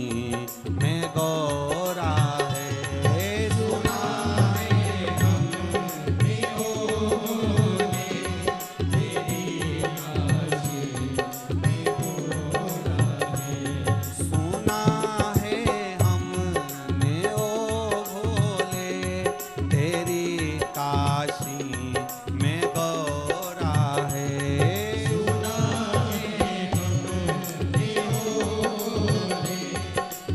में गौरा है। सुना है हमने ओ भोले, तेरी काशी में गौरा है। सुना है हमने ओ भोले, तेरी काशी में गौरा है। सुना है हमने ओ भोले,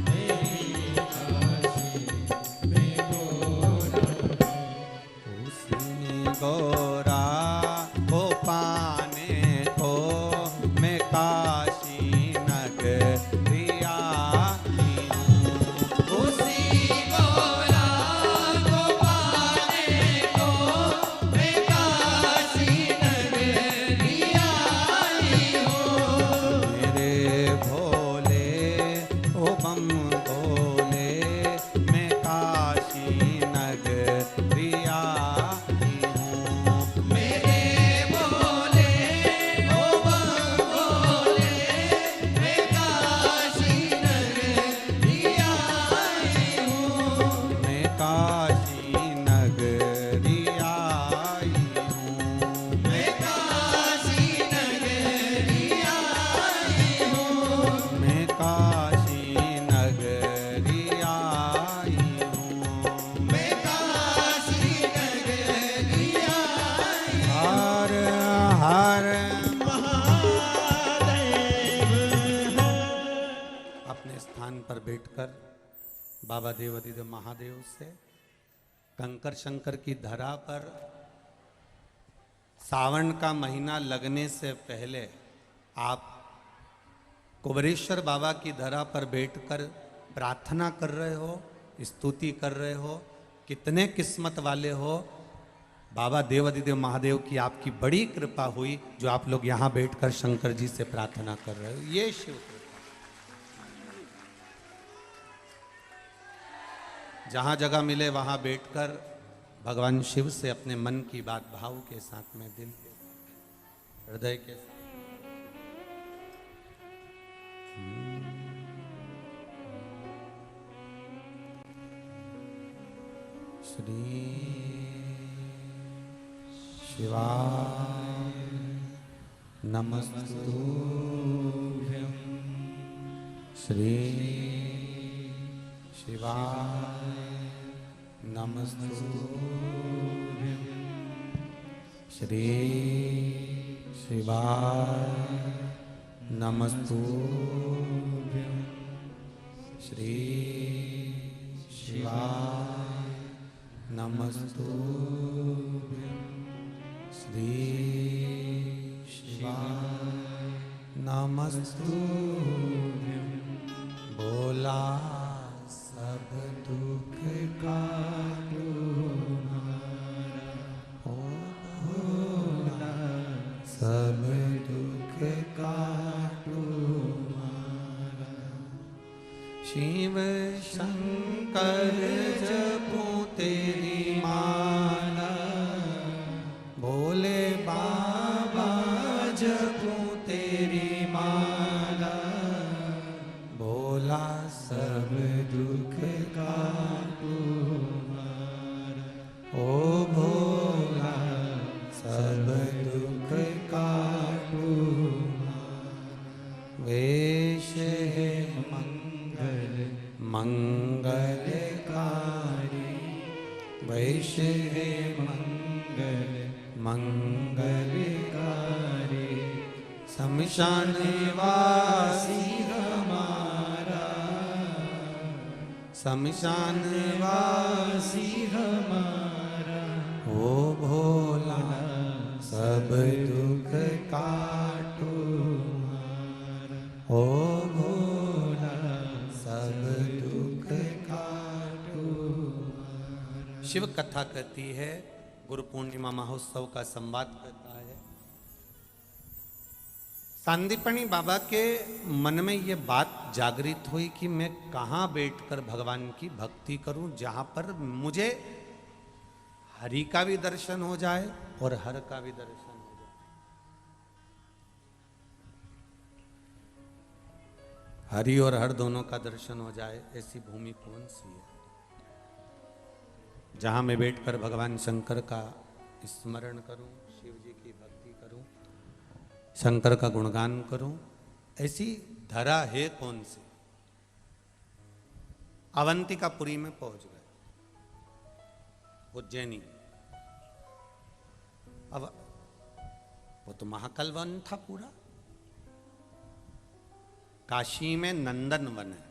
तेरी काशी में गौरा है। उसी गौरा को पाने को मैं काशी नगरी आई हूँ। उसी गौरा को पाने को मैं काशी नगरी आई हूँ। मेरे भोले ओ बम भोले, मैं काशी नगरी आई हूँ। मेरे भोले ओ बम भोले, मैं काशी नगरी आई हूँ। मैं काशी नगरी आई हूँ। मैं काशी नगरी आई हूँ। मैं काशी नगरी आई हूँ। मैं काशी नगरी आई हूँ। हर हर अपने स्थान पर बैठकर बाबा देवादिदेव महादेव से कंकर शंकर की धरा पर सावन का महीना लगने से पहले आप कुबेरेश्वर बाबा की धरा पर बैठकर प्रार्थना कर रहे हो, स्तुति कर रहे हो। कितने किस्मत वाले हो, बाबा देवादिदेव महादेव की आपकी बड़ी कृपा हुई जो आप लोग यहाँ बैठकर शंकर जी से प्रार्थना कर रहे हो। ये शिव कृपा। जहाँ जगह मिले वहाँ बैठकर भगवान शिव से अपने मन की बात भाव के साथ में, दिल के हृदय के साथ। श्री शिवाय नमस्तुभ्यं। श्री शिवाय नमस्तुभ्यं। श्री शिवाय नमस्तुभ्यं। श्री शिवाय नमस्तुभ्यं। श्री शिवाय नमस्तुभ्यं। बोला सब दुख का ओ भोला, सब दुख का शिव शंकर जपूं तेरी माला, भोले बाबा जपूं तेरी माला। भोला सब दुख का ओ भोला, सब दुख का वेश है मंगलकारी, वैश है मंगलकारी। शमशान वासी हमारा, शमशान वासी हमारा। ओ भोला सब दुख काटो, ओ भोला सब दुख काटो। शिव कथा कहती है, गुरु पूर्णिमा महोत्सव का संवाद करता है। सांदीपनी बाबा के मन में ये बात जागृत हुई कि मैं कहाँ बैठकर भगवान की भक्ति करूं जहां पर मुझे हरि का भी दर्शन हो जाए और हर का भी दर्शन हो जाए। हरि और हर दोनों का दर्शन हो जाए, ऐसी भूमि कौन सी है जहाँ मैं बैठकर भगवान शंकर का स्मरण करूं, शिव जी की भक्ति करूं, शंकर का गुणगान करूं। ऐसी धरा है कौन सी? अवंतिकापुरी में पहुंच गए, उज्जैनी। अब वो तो महाकाल वन था पूरा। काशी में नंदन वन है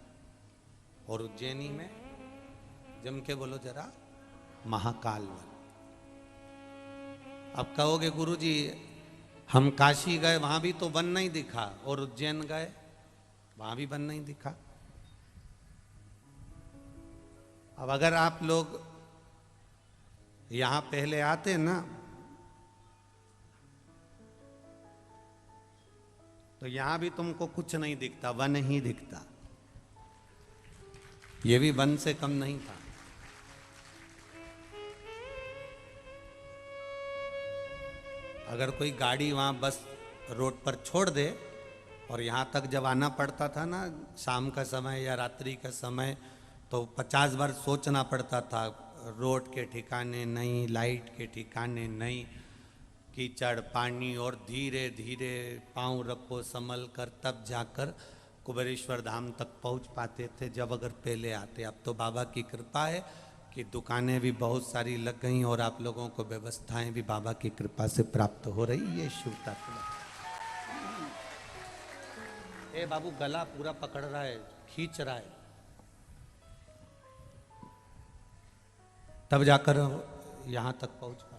और उज्जैनी में, जम के बोलो जरा, महाकाल वन। अब कहोगे गुरुजी हम काशी गए वहां भी तो वन नहीं दिखा, और उज्जैन गए वहां भी वन नहीं दिखा। अब अगर आप लोग यहां पहले आते ना तो यहां भी तुमको कुछ नहीं दिखता, वन ही दिखता। ये भी वन से कम नहीं था। अगर कोई गाड़ी वहां बस रोड पर छोड़ दे और यहां तक जब आना पड़ता था ना शाम का समय या रात्रि का समय, तो 50 बार सोचना पड़ता था। रोड के ठिकाने नहीं, लाइट के ठिकाने नहीं, कीचड़ पानी, और धीरे धीरे पांव रखो संभल कर, तब जाकर कुबेरेश्वर धाम तक पहुंच पाते थे जब अगर पहले आते। अब तो बाबा की कृपा है कि दुकानें भी बहुत सारी लग गई और आप लोगों को व्यवस्थाएं भी बाबा की कृपा से प्राप्त हो रही है। शिव तत्व। ए बाबू गला पूरा पकड़ रहा है, खींच रहा है, तब जाकर यहां तक पहुंच पाते।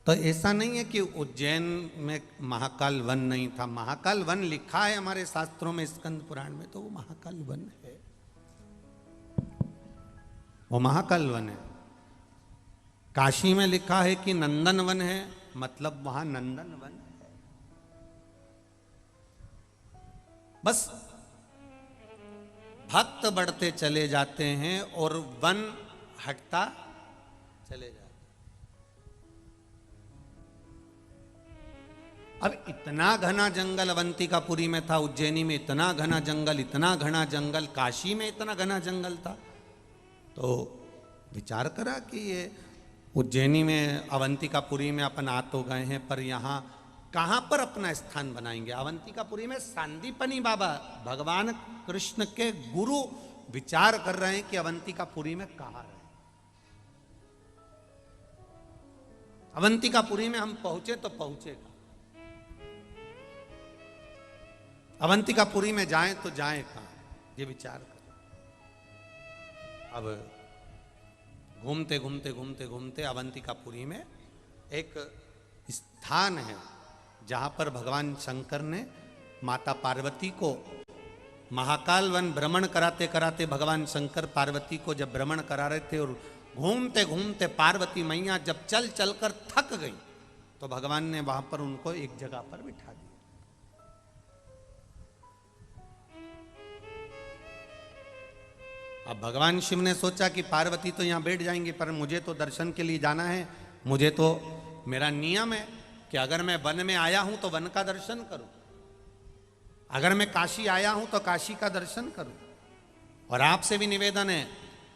तो ऐसा नहीं है कि उज्जैन में महाकाल वन नहीं था। महाकाल वन लिखा है हमारे शास्त्रों में, स्कंद पुराण में, तो वो महाकाल वन है, वो महाकाल वन है। काशी में लिखा है कि नंदन वन है, मतलब वहां नंदन वन है। बस भक्त बढ़ते चले जाते हैं और वन हटता चले जाते। अब इतना घना जंगल अवंतिकापुरी में था, उज्जैनी में इतना घना जंगल, इतना घना जंगल, काशी में इतना घना जंगल था। तो विचार करा कि ये उज्जैनी में अवंतिकापुरी में अपन आ तो गए हैं, पर यहाँ कहाँ पर अपना स्थान बनाएंगे? अवंतिकापुरी में सांदीपनी बाबा भगवान कृष्ण के गुरु विचार कर रहे हैं कि अवंतिकापुरी में कहाँ रहे। अवंतिकापुरी में हम पहुंचे तो पहुंचेगा, अवंतिकापुरी में जाएं तो जाएं कहाँ, ये विचार कर। अब घूमते घूमते घूमते घूमते अवंतिकापुरी में एक स्थान है जहां पर भगवान शंकर ने माता पार्वती को महाकाल वन भ्रमण कराते कराते, भगवान शंकर पार्वती को जब भ्रमण करा रहे थे और घूमते घूमते पार्वती मैया जब चल चल कर थक गई, तो भगवान ने वहां पर उनको एक जगह पर बिठा दिया। अब भगवान शिव ने सोचा कि पार्वती तो यहां बैठ जाएंगे, पर मुझे तो दर्शन के लिए जाना है, मुझे तो मेरा नियम है कि अगर मैं वन में आया हूं तो वन का दर्शन करूं, अगर मैं काशी आया हूं तो काशी का दर्शन करूं। और आपसे भी निवेदन है,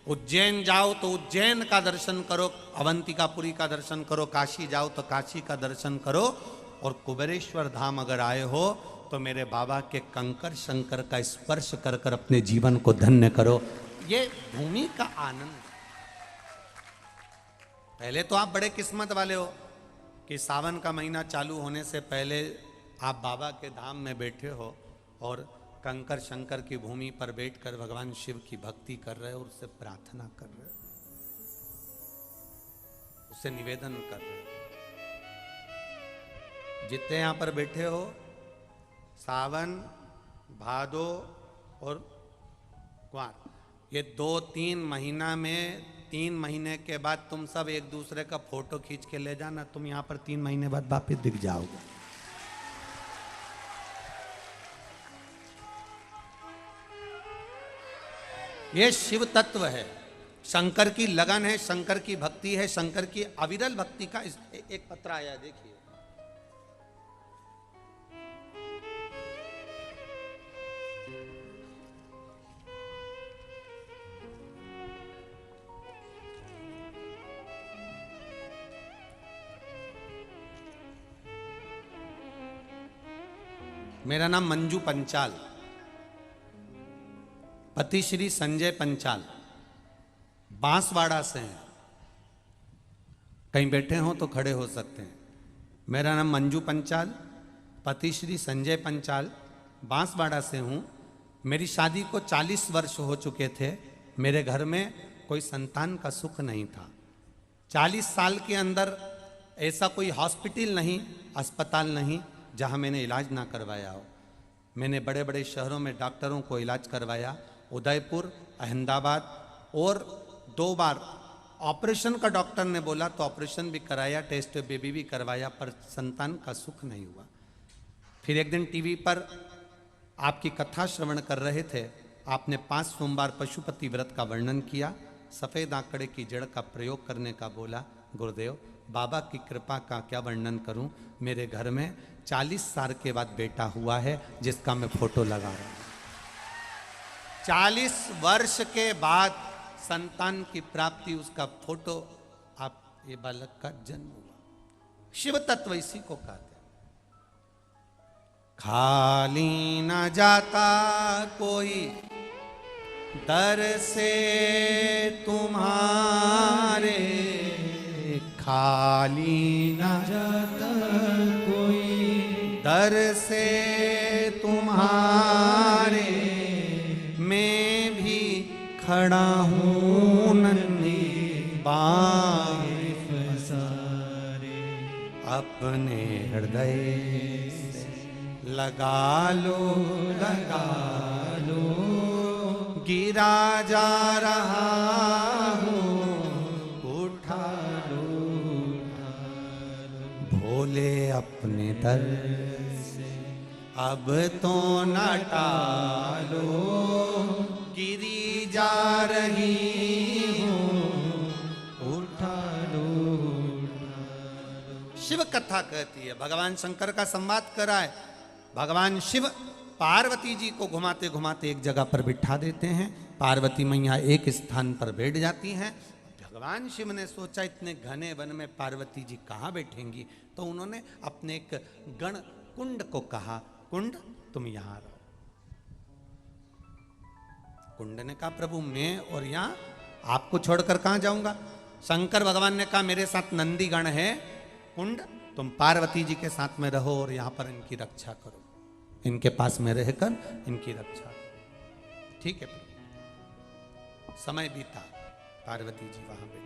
उज्जैन जाओ तो उज्जैन का दर्शन करो, अवंतिकापुरी का दर्शन करो, काशी जाओ तो काशी का दर्शन करो, और कुबेरेश्वर धाम अगर आए हो तो मेरे बाबा के कंकर शंकर का स्पर्श कर कर अपने जीवन को धन्य करो। ये भूमि का आनंद। पहले तो आप बड़े किस्मत वाले हो कि सावन का महीना चालू होने से पहले आप बाबा के धाम में बैठे हो और कंकर शंकर की भूमि पर बैठकर भगवान शिव की भक्ति कर रहे हो, और उससे प्रार्थना कर रहे हो, उससे निवेदन कर रहे हो। जितने यहां पर बैठे हो, सावन, भादो और कुआर, ये 2-3 महीना में, 3 महीने के बाद तुम सब एक दूसरे का फोटो खींच के ले जाना, तुम यहां पर 3 महीने बाद वापिस दिख जाओगे। ये शिव तत्व है, शंकर की लगन है, शंकर की भक्ति है, शंकर की अविरल भक्ति का एक पत्र आया है, देखिए। मेरा नाम मंजू पंचाल, पति श्री संजय पंचाल, बांसवाड़ा से हैं। कहीं बैठे हो तो खड़े हो सकते हैं। मेरा नाम मंजू पंचाल, पति श्री संजय पंचाल, बांसवाड़ा से हूँ। मेरी शादी को 40 वर्ष हो चुके थे। मेरे घर में कोई संतान का सुख नहीं था। 40 साल के अंदर ऐसा कोई हॉस्पिटल नहीं, अस्पताल नहीं जहाँ मैंने इलाज ना करवाया हो। मैंने बड़े बड़े शहरों में डॉक्टरों को इलाज करवाया, उदयपुर, अहमदाबाद, और 2 बार ऑपरेशन का डॉक्टर ने बोला तो ऑपरेशन भी कराया, टेस्ट बेबी भी करवाया, पर संतान का सुख नहीं हुआ। फिर एक दिन टीवी पर आपकी कथा श्रवण कर रहे थे। आपने 5 सोमवार पशुपति व्रत का वर्णन किया, सफ़ेद आंकड़े की जड़ का प्रयोग करने का बोला। गुरुदेव, बाबा की कृपा का क्या वर्णन करूं। मेरे घर में 40 साल के बाद बेटा हुआ है, जिसका मैं फोटो लगा रहा हूं। 40 वर्ष के बाद संतान की प्राप्ति, उसका फोटो, आप ये बालक का जन्म हुआ। शिव तत्व इसी को कहते हैं। खाली न जाता कोई दर से तुम्हारे, खाली न जाता कोई दर से तुम्हारे, मैं भी खड़ा हूँ नन्ही बाहें पसारे, अपने हृदय से लगा लो, लगा लो, गिरा जा रहा हूँ, उठा लो, भोले अपने दर से अब तो न टालो, गिरी जा रही हूँ, उठा लो। शिव कथा कहती है, भगवान शंकर का संवाद कराए। भगवान शिव पार्वती जी को घुमाते घुमाते एक जगह पर बिठा देते हैं। पार्वती मैया एक स्थान पर बैठ जाती हैं। भगवान शिव ने सोचा इतने घने वन में पार्वती जी कहाँ बैठेंगी, तो उन्होंने अपने एक गण कुंड को कहा, कुंड तुम यहाँ रहो। कुंड ने कहा, प्रभु मैं और यहाँ आपको छोड़कर कहाँ जाऊंगा। शंकर भगवान ने कहा, मेरे साथ नंदी गण है, कुंड तुम पार्वती जी के साथ में रहो और यहाँ पर इनकी रक्षा करो, इनके पास में रहकर इनकी रक्षा करो। ठीक है प्रभु। समय बीता, पार्वती जी वहां बैठी,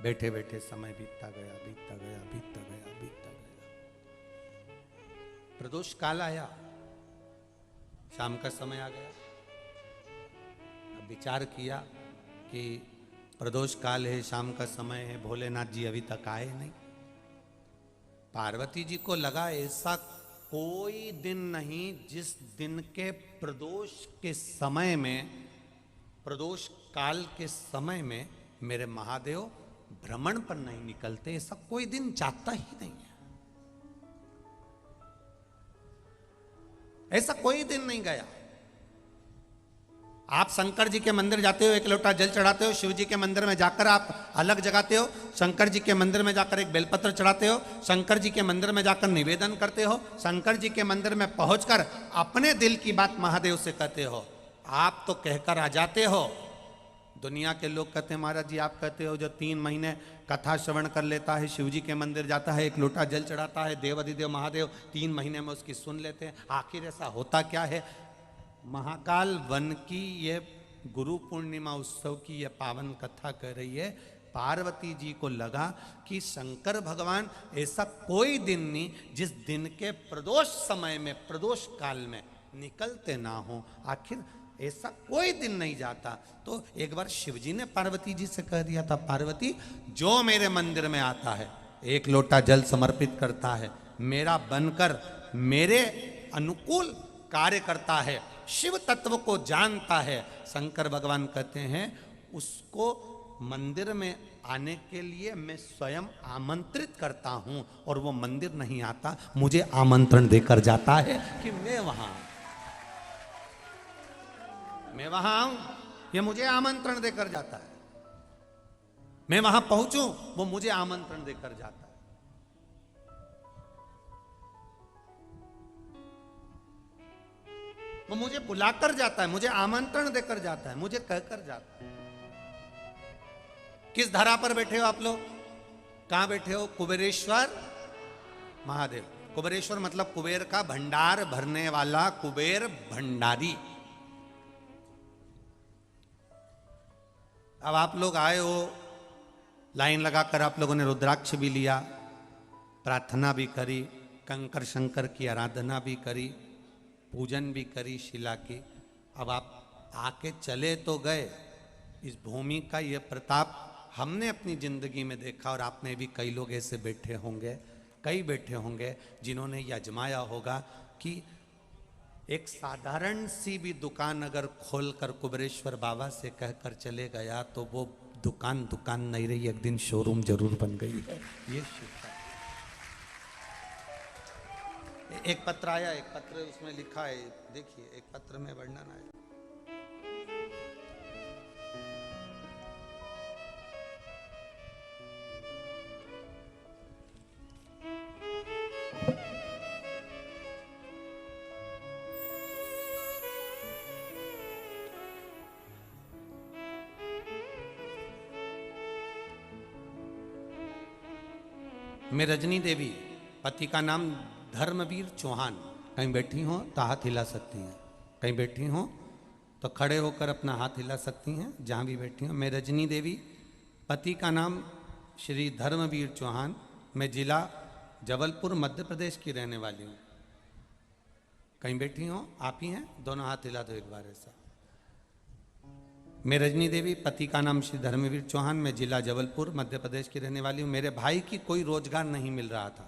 बैठे बैठे समय बीतता गया, बीतता गया, बीतता गया, बीतता गया। प्रदोष काल आया, शाम का समय आ गया। अब विचार किया कि प्रदोष काल है, शाम का समय है, भोलेनाथ जी अभी तक आए नहीं। पार्वती जी को लगा ऐसा कोई दिन नहीं जिस दिन के प्रदोष के समय में, प्रदोष काल के समय में मेरे महादेव भ्रमण पर नहीं निकलते। ऐसा कोई दिन जाता ही नहीं है, ऐसा कोई दिन नहीं गया। आप शंकर जी के मंदिर जाते हो, एक लोटा जल चढ़ाते हो, शिव जी के मंदिर में जाकर आप अलग जगाते हो, शंकर जी के मंदिर में जाकर एक बेलपत्र चढ़ाते हो, शंकर जी के मंदिर में जाकर निवेदन करते हो, शंकर जी के मंदिर में पहुंचकर अपने दिल की बात महादेव से कहते हो। आप तो कहकर आ जाते हो। दुनिया के लोग कहते हैं, महाराज जी आप कहते हो जो 3 महीने कथा श्रवण कर लेता है, शिव जी के मंदिर जाता है, एक लोटा जल चढ़ाता है, देव अधिदेव महादेव 3 महीने में उसकी सुन लेते हैं। आखिर ऐसा होता क्या है। महाकाल वन की ये गुरु पूर्णिमा उत्सव की ये पावन कथा कह रही है। पार्वती जी को लगा कि शंकर भगवान ऐसा कोई दिन नहीं जिस दिन के प्रदोष समय में, प्रदोष काल में निकलते ना हो। आखिर ऐसा कोई दिन नहीं जाता। तो एक बार शिवजी ने पार्वती जी से कह दिया था, पार्वती जो मेरे मंदिर में आता है, एक लोटा जल समर्पित करता है, मेरा बनकर मेरे अनुकूल कार्य करता है, शिव तत्व को जानता है, शंकर भगवान कहते हैं उसको मंदिर में आने के लिए मैं स्वयं आमंत्रित करता हूं, और वो मंदिर नहीं आता, मुझे आमंत्रण देकर जाता है कि मैं वहां आऊं। ये मुझे आमंत्रण देकर जाता है, मैं वहां पहुंचूं, वो मुझे आमंत्रण देकर जाता है। वो मुझे बुलाकर जाता है, मुझे आमंत्रण देकर जाता है, मुझे कहकर जाता है। किस धरा पर बैठे हो आप लोग? कहां बैठे हो? कुबेरेश्वर महादेव। कुबेरेश्वर मतलब कुबेर का भंडार भरने वाला कुबेर भंडारी। अब आप लोग आए हो, लाइन लगाकर आप लोगों ने रुद्राक्ष भी लिया, प्रार्थना भी करी, कंकर शंकर की आराधना भी करी, पूजन भी करी शिला की। अब आप आके चले तो गए। इस भूमि का ये प्रताप हमने अपनी जिंदगी में देखा, और आपने भी कई लोग ऐसे बैठे होंगे, कई बैठे होंगे जिन्होंने ये आजमाया होगा कि एक साधारण सी भी दुकान अगर खोलकर कुबेरेश्वर बाबा से कहकर चले गया तो वो दुकान दुकान नहीं रही, एक दिन शोरूम जरूर बन गई है। ये शिक्षा। एक पत्र आया, एक पत्र उसमें लिखा है, देखिए एक पत्र में वर्णन आया। मैं रजनी देवी, पति का नाम धर्मवीर चौहान। कहीं बैठी हो तो हाथ हिला सकती हैं, कहीं बैठी हो तो खड़े होकर अपना हाथ हिला सकती हैं, जहाँ भी बैठी हो। मैं रजनी देवी, पति का नाम श्री धर्मवीर चौहान, मैं जिला जबलपुर मध्य प्रदेश की रहने वाली हूँ। कहीं बैठी हो? आप ही हैं? दोनों हाथ हिला दो एक बार ऐसा। मैं रजनी देवी, पति का नाम श्री धर्मवीर चौहान, मैं जिला जबलपुर मध्य प्रदेश की रहने वाली हूँ। मेरे भाई की कोई रोजगार नहीं मिल रहा था।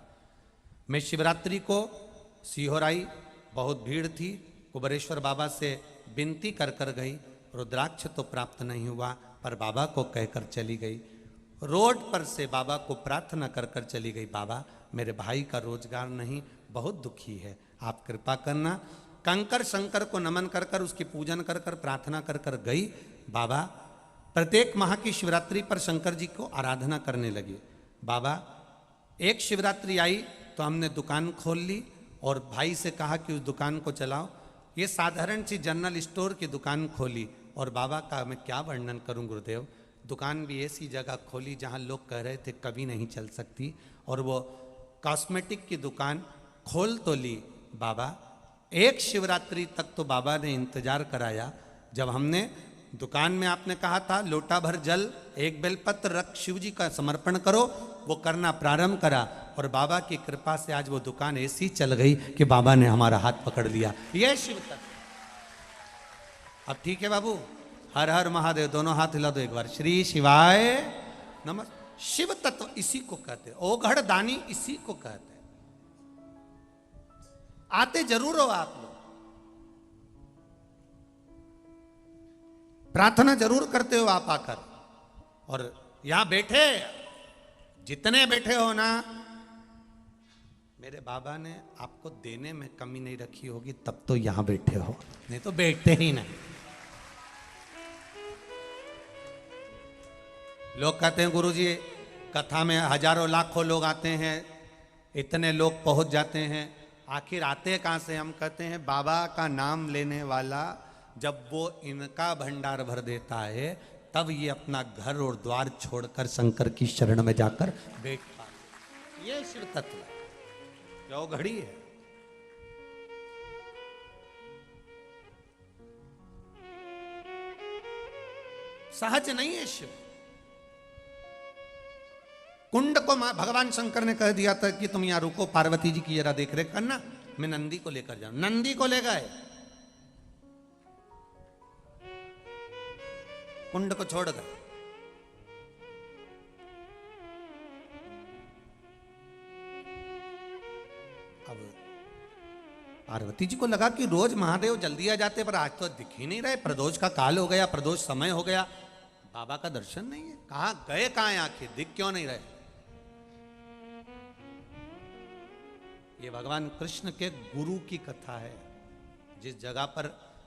मैं शिवरात्रि को सीहोर आई, बहुत भीड़ थी, कुबेरेश्वर बाबा से विनती कर कर गई। रुद्राक्ष तो प्राप्त नहीं हुआ, पर बाबा को कहकर चली गई। रोड पर से बाबा को प्रार्थना कर कर चली गई, बाबा मेरे भाई का रोजगार नहीं, बहुत दुखी है, आप कृपा करना। कंकर शंकर को नमन कर कर, उसकी पूजन कर कर, प्रार्थना कर कर गई। बाबा प्रत्येक माह की शिवरात्रि पर शंकर जी को आराधना करने लगे। बाबा एक शिवरात्रि आई तो हमने दुकान खोल ली और भाई से कहा कि उस दुकान को चलाओ। ये साधारण सी जनरल स्टोर की दुकान खोली, और बाबा का मैं क्या वर्णन करूं गुरुदेव, दुकान भी ऐसी जगह खोली जहां लोग कह रहे थे कभी नहीं चल सकती, और वो कॉस्मेटिक की दुकान खोल तो ली। बाबा एक शिवरात्रि तक तो बाबा ने इंतजार कराया। जब हमने दुकान में, आपने कहा था लोटा भर जल, एक बेलपत्र रख शिव जी का समर्पण करो, वो करना प्रारंभ करा, और बाबा की कृपा से आज वो दुकान ऐसी चल गई कि बाबा ने हमारा हाथ पकड़ लिया। ये शिव तत्व। अब ठीक है बाबू, हर हर महादेव, दोनों हाथ हिला दो एक बार। श्री शिवाय नमः। शिव तत्व इसी को कहते हैं, ओघड़ दानी इसी को कहते हैं। आते जरूर हो आप लोग, प्रार्थना जरूर करते हो आप आकर, और यहां बैठे जितने बैठे हो ना, मेरे बाबा ने आपको देने में कमी नहीं रखी होगी, तब तो यहां बैठे हो, नहीं तो बैठते ही नहीं। लोग कहते हैं गुरुजी कथा में हजारों लाखों लोग आते हैं, इतने लोग पहुंच जाते हैं, आखिर आते कहां से? हम कहते हैं बाबा का नाम लेने वाला जब वो इनका भंडार भर देता है, तब ये अपना घर और द्वार छोड़कर शंकर की शरण में जाकर बैठ पाते। ये शिव तत्व है, जो घड़ी है। सहज नहीं है शिव। कुंड को भगवान शंकर ने कह दिया था कि तुम यहां रुको, पार्वती जी की जरा देख रेख करना, मैं नंदी को लेकर जाऊं। नंदी को ले गए, कुंड को छोड़ गए। अब पार्वती जी को लगा कि रोज महादेव जल्दी आ जाते, पर आज तो दिख ही नहीं रहे, प्रदोष का काल हो गया, प्रदोष समय हो गया, बाबा का दर्शन नहीं है, कहां गए, कहां आखिर दिख क्यों नहीं रहे? ये भगवान कृष्ण के गुरु की कथा है। जिस जगह पर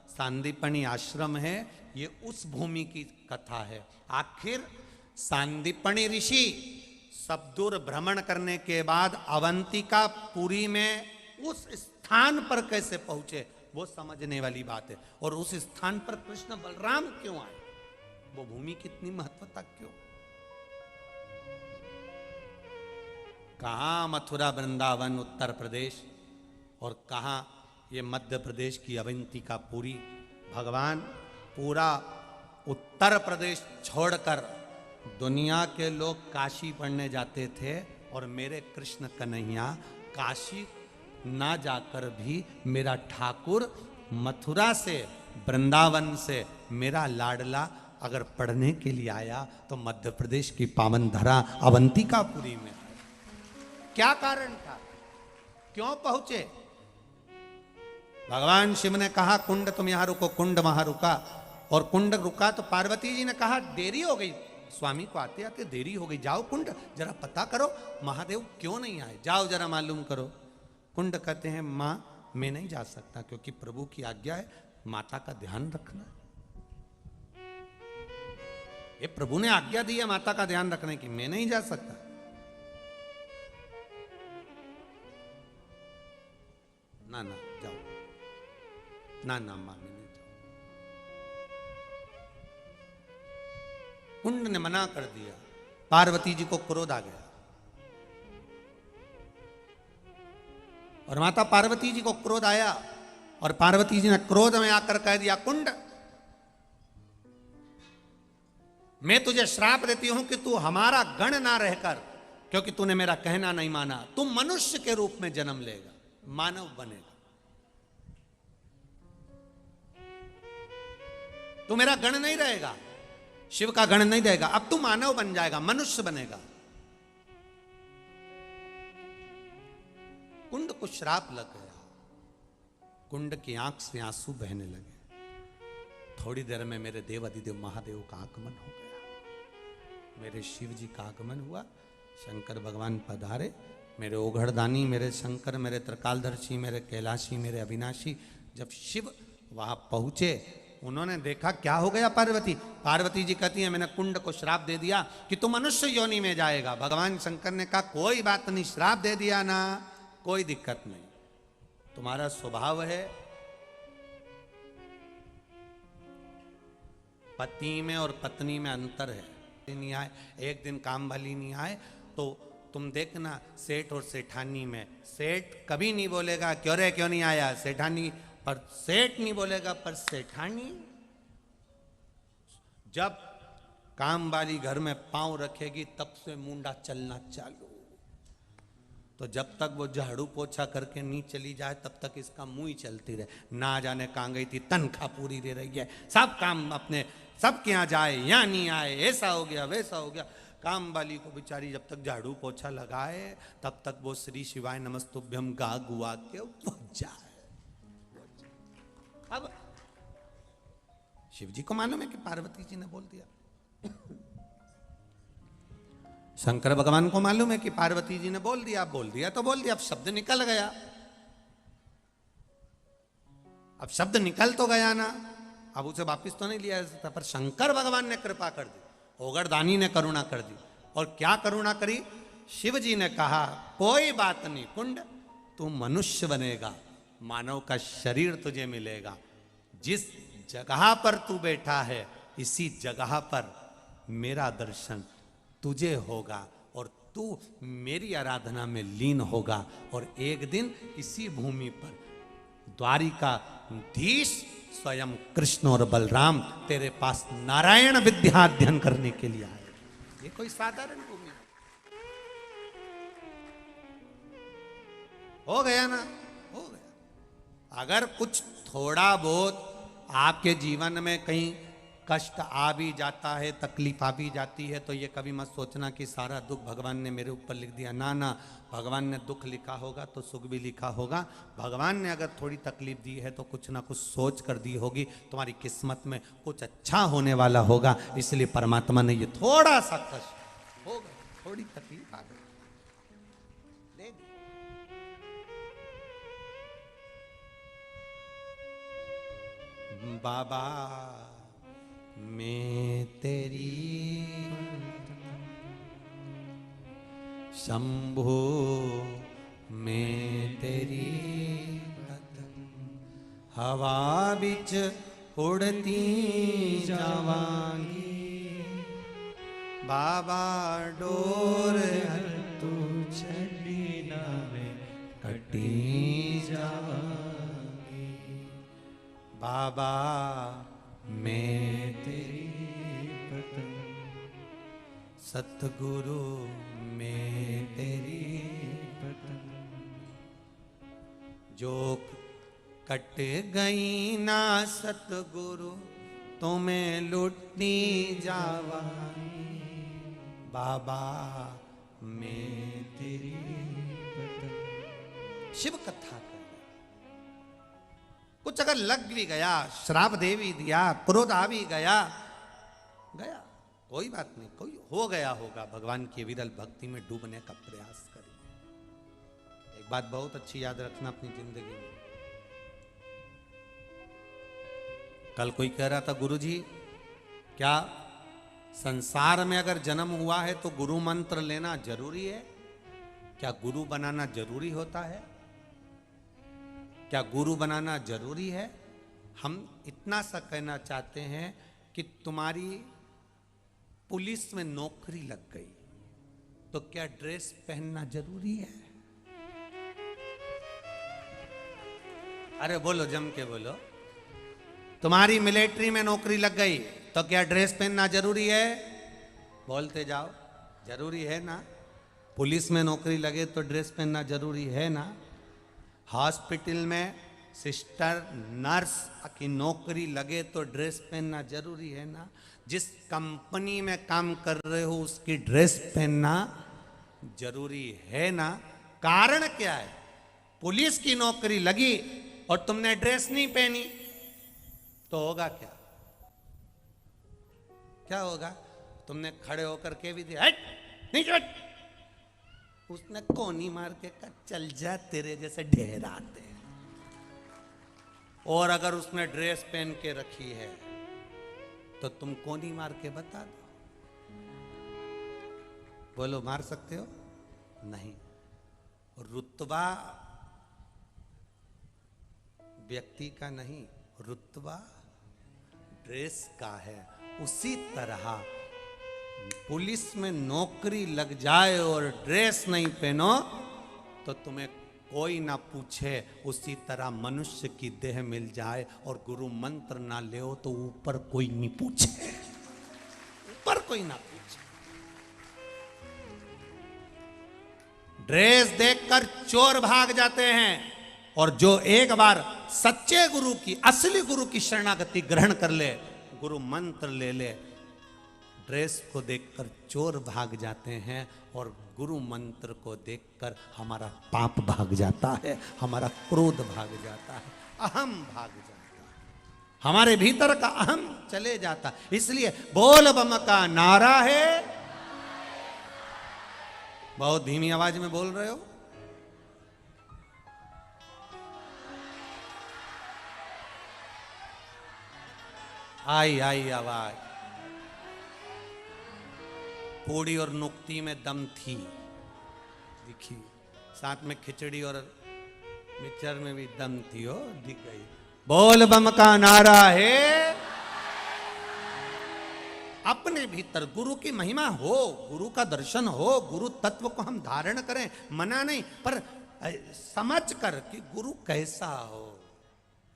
सांदीपनी आश्रम है, ये उस भूमि की कथा है। आखिर सांदीपनी ऋषि सब दूर भ्रमण करने के बाद अवंतिका पुरी में उस स्थान पर कैसे पहुंचे, वो समझने वाली बात है। और उस स्थान पर कृष्ण बलराम क्यों आए, वो भूमि कितनी महत्वता क्यों, कहां मथुरा वृंदावन उत्तर प्रदेश और कहां ये मध्य प्रदेश की अवंतिका पुरी। भगवान पूरा उत्तर प्रदेश छोड़कर दुनिया के लोग काशी पढ़ने जाते थे और मेरे कृष्ण कन्हैया काशी ना जाकर भी मेरा ठाकुर मथुरा से वृंदावन से मेरा लाडला अगर पढ़ने के लिए आया तो मध्य प्रदेश की पावन धरा अवंतिकापुरी में। क्या कारण था, क्यों पहुंचे? भगवान शिव ने कहा कुंड तुम यहां रुको, कुंड वहां रुका और कुंड रुका तो पार्वती जी ने कहा देरी हो गई, स्वामी को आते आते देरी हो गई, जाओ कुंड जरा पता करो महादेव क्यों नहीं आए, जाओ जरा मालूम करो। कुंड कहते हैं मां मैं नहीं जा सकता क्योंकि प्रभु की आज्ञा है माता का ध्यान रखना। ये प्रभु ने आज्ञा दी है माता का ध्यान रखने की, मैं नहीं जा सकता। ना ना जाओ, ना ना मां मैं नहीं जाऊं। कुंड ने मना कर दिया, पार्वती जी को क्रोध आ गया और माता पार्वती जी को क्रोध आया और पार्वती जी ने क्रोध में आकर कह दिया कुंड मैं तुझे श्राप देती हूं कि तू हमारा गण ना रहकर, क्योंकि तूने मेरा कहना नहीं माना, तू मनुष्य के रूप में जन्म लेगा, मानव बनेगा, तू मेरा गण नहीं रहेगा, शिव का गण नहीं रहेगा, अब तू मानव बन जाएगा, मनुष्य बनेगा। कुंड को श्राप लग गया, कुंड की आंख से आंसू बहने लगे। थोड़ी देर में मेरे देव अधिदेव महादेव का आगमन हो गया, मेरे शिव जी का आगमन हुआ, शंकर भगवान पधारे, मेरे ओघड़दानी, मेरे शंकर, मेरे त्रिकालदर्शी, मेरे कैलाशी, मेरे अविनाशी। जब शिव वहां पहुंचे उन्होंने देखा क्या हो गया पार्वती, पार्वती जी कहती है मैंने कुंड को श्राप दे दिया कि तू मनुष्य योनि में जाएगा। भगवान शंकर ने कहा कोई बात नहीं, श्राप दे दिया ना, कोई दिक्कत नहीं, तुम्हारा स्वभाव है पति में और पत्नी में अंतर है। नहीं आए एक दिन काम वाली नहीं आए तो तुम देखना सेठ और सेठानी में, सेठ कभी नहीं बोलेगा क्यों रे क्यों नहीं आया, सेठानी पर सेठ नहीं बोलेगा, पर सेठानी जब काम वाली घर में पांव रखेगी तब से मुंडा चलना चालू, तो जब तक वो झाड़ू पोछा करके नहीं चली जाए तब तक इसका मुंह ही चलती रहे, ना जाने कहाँ गई थी, तनख्वाह पूरी दे रही है, सब काम अपने सबके यहाँ जाए, यहाँ नहीं आए, ऐसा हो गया वैसा हो गया। काम वाली को बेचारी जब तक झाड़ू पोछा लगाए तब तक वो श्री शिवाय नमस्तुभ्यम गा गुआ के पहुंच जाए। अब शिव जी को मालूम है कि पार्वती जी ने बोल दिया, शंकर भगवान को मालूम है कि पार्वती जी ने बोल दिया, बोल दिया तो बोल दिया, अब शब्द निकल गया, अब शब्द निकल तो गया ना, अब उसे वापिस तो नहीं लिया जा सकता। पर शंकर भगवान ने कृपा कर दी, ओगरदानी ने करुणा कर दी, और क्या करुणा करी, शिव जी ने कहा कोई बात नहीं कुंड, तू मनुष्य बनेगा, मानव का शरीर तुझे मिलेगा, जिस जगह पर तू बैठा है इसी जगह पर मेरा दर्शन तुझे होगा और तू मेरी आराधना में लीन होगा, और एक दिन इसी भूमि पर द्वारिकाधीश स्वयं कृष्ण और बलराम तेरे पास नारायण विद्या अध्ययन करने के लिए आए। ये कोई साधारण भूमि हो गया ना, हो गया। अगर कुछ थोड़ा बहुत आपके जीवन में कहीं कष्ट आ भी जाता है, तकलीफ आ भी जाती है, तो ये कभी मत सोचना कि सारा दुख भगवान ने मेरे ऊपर लिख दिया, ना ना, भगवान ने दुख लिखा होगा तो सुख भी लिखा होगा। भगवान ने अगर थोड़ी तकलीफ दी है तो कुछ ना कुछ सोच कर दी होगी, तुम्हारी किस्मत में कुछ अच्छा होने वाला होगा, इसलिए परमात्मा ने ये थोड़ा सा कष्ट हो गया, थोड़ी तकलीफ आ गई, दे दी। बाबा मैं तेरी शंभो मैं तेरी हवा बिच उड़ती जावांगी, बाबा डोर तू चली ना मैं कटी जावांगी, बाबा मैं तेरी पतंग, सतगुरु मैं तेरी पतंग, जो कट गई ना सतगुरु तुम्हें लुटनी जावांगी, बाबा मैं तेरी पतंग। शिव कथा कर, कुछ अगर लग भी गया, श्राप दे भी दिया, क्रोध आ भी गया, गया कोई बात नहीं, कोई हो गया होगा। भगवान की विरल भक्ति में डूबने का प्रयास करिए। एक बात बहुत अच्छी याद रखना अपनी जिंदगी में। कल कोई कह रहा था, गुरुजी क्या संसार में अगर जन्म हुआ है तो गुरु मंत्र लेना जरूरी है? क्या गुरु बनाना जरूरी होता है? क्या गुरु बनाना जरूरी है? हम इतना सा कहना चाहते हैं कि तुम्हारी पुलिस में नौकरी लग गई तो क्या ड्रेस पहनना जरूरी है? अरे बोलो, जम के बोलो। तुम्हारी मिलिट्री में नौकरी लग गई तो क्या ड्रेस पहनना जरूरी है? बोलते जाओ, जरूरी है ना? पुलिस में नौकरी लगे तो ड्रेस पहनना जरूरी है ना? हॉस्पिटल में सिस्टर नर्स की नौकरी लगे तो ड्रेस पहनना जरूरी है ना? जिस कंपनी में काम कर रहे हो उसकी ड्रेस पहनना जरूरी है ना? कारण क्या है? पुलिस की नौकरी लगी और तुमने ड्रेस नहीं पहनी तो होगा क्या? क्या होगा? तुमने खड़े होकर के भी दिया, हट नहीं हट, उसने कोनी मार के कहा चल जा, तेरे जैसे ढेर आते हैं। और अगर उसने ड्रेस पहन के रखी है तो तुम कोनी मार के बता दो। बोलो, मार सकते हो? नहीं। रुतबा व्यक्ति का नहीं, रुतबा ड्रेस का है। उसी तरह पुलिस में नौकरी लग जाए और ड्रेस नहीं पहनो तो तुम्हें कोई ना पूछे, उसी तरह मनुष्य की देह मिल जाए और गुरु मंत्र ना ले तो ऊपर कोई नहीं पूछे, ऊपर कोई ना पूछे। ड्रेस देखकर चोर भाग जाते हैं और जो एक बार सच्चे गुरु की, असली गुरु की शरणागति ग्रहण कर ले, गुरु मंत्र ले ले, ड्रेस को देखकर चोर भाग जाते हैं और गुरु मंत्र को देखकर हमारा पाप भाग जाता है, हमारा क्रोध भाग जाता है, अहम भाग जाता है, हमारे भीतर का अहम चले जाता है। इसलिए बोल बम का नारा है। बहुत धीमी आवाज में बोल रहे हो। आई आई आवाज। पूड़ी और नुक्ति में दम थी, दिखी। साथ में खिचड़ी और मिक्सचर में भी दम थी, हो दिख गई। बोल बम का नारा है। अपने भीतर गुरु की महिमा हो, गुरु का दर्शन हो, गुरु तत्व को हम धारण करें, मना नहीं, पर समझ कर कि गुरु कैसा हो,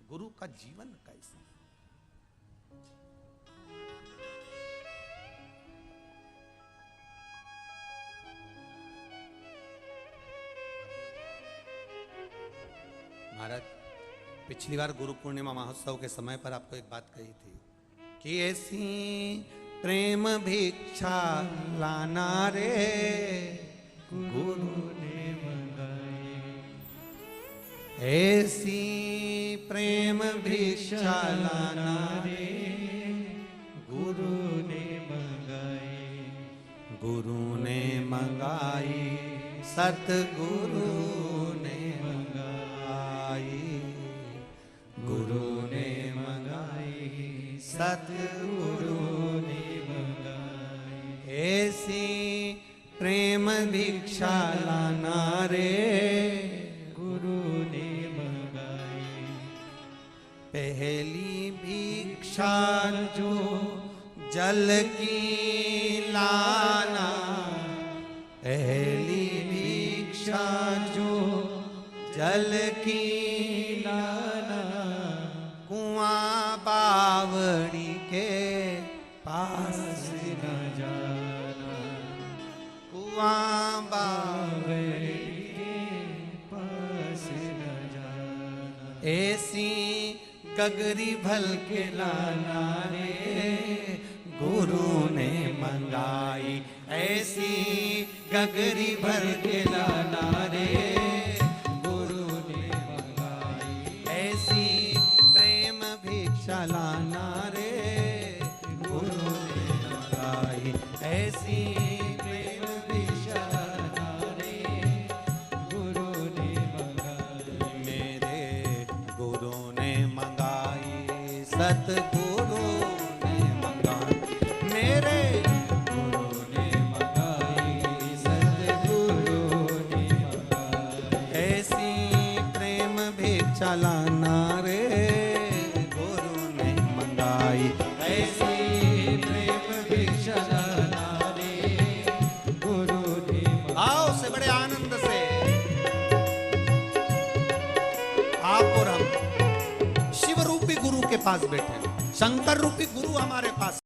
गुरु का जीवन कैसा। महाराज, पिछली बार गुरु पूर्णिमा महोत्सव के समय पर आपको एक बात कही थी कि ऐसी प्रेम भिक्षा लाना रे गुरु ने मंगाई, ऐसी प्रेम भिक्षा लाना रे गुरु ने मंगाई, गुरु ने मंगाई, सतगुरु ने गुरु ने मंगाई, सतगुरु ने मंगाई, ऐसी प्रेम भिक्षा लाना रे गुरु ने मंगाई। पहली भिक्षा जो जल की लाना, पहली भिक्षा जो जल की लाना, कुआं बावड़ी के पास न जाना, कुआं बावड़ी के पास न जाना। ऐसी गगरी भल के लाना रे गुरु ने मंगाई, ऐसी गगरी भल के लाना रे गुरु ने मंगाई, ऐसी प्रेम भिक्षा लाना रे गुरु ने मंगाई, ऐसी प्रेम भिक्षा लाना रे गुरु ने मंगाई, मेरे गुरु ने मंगाई, सतगुरु ने मंगाई, मेरे गुरु ने मंगाई, सतगुरु ने मंगाई, ऐसी प्रेम भिक्षा लाना रे गुरु ने मंगाई, ऐसी प्रेम भिक्षा लाना रे गुरु ने मंगाई। आओ से बड़े आनंद से आप और हम शिव रूपी गुरु के पास बैठे, शंकर रूपी गुरु हमारे पास।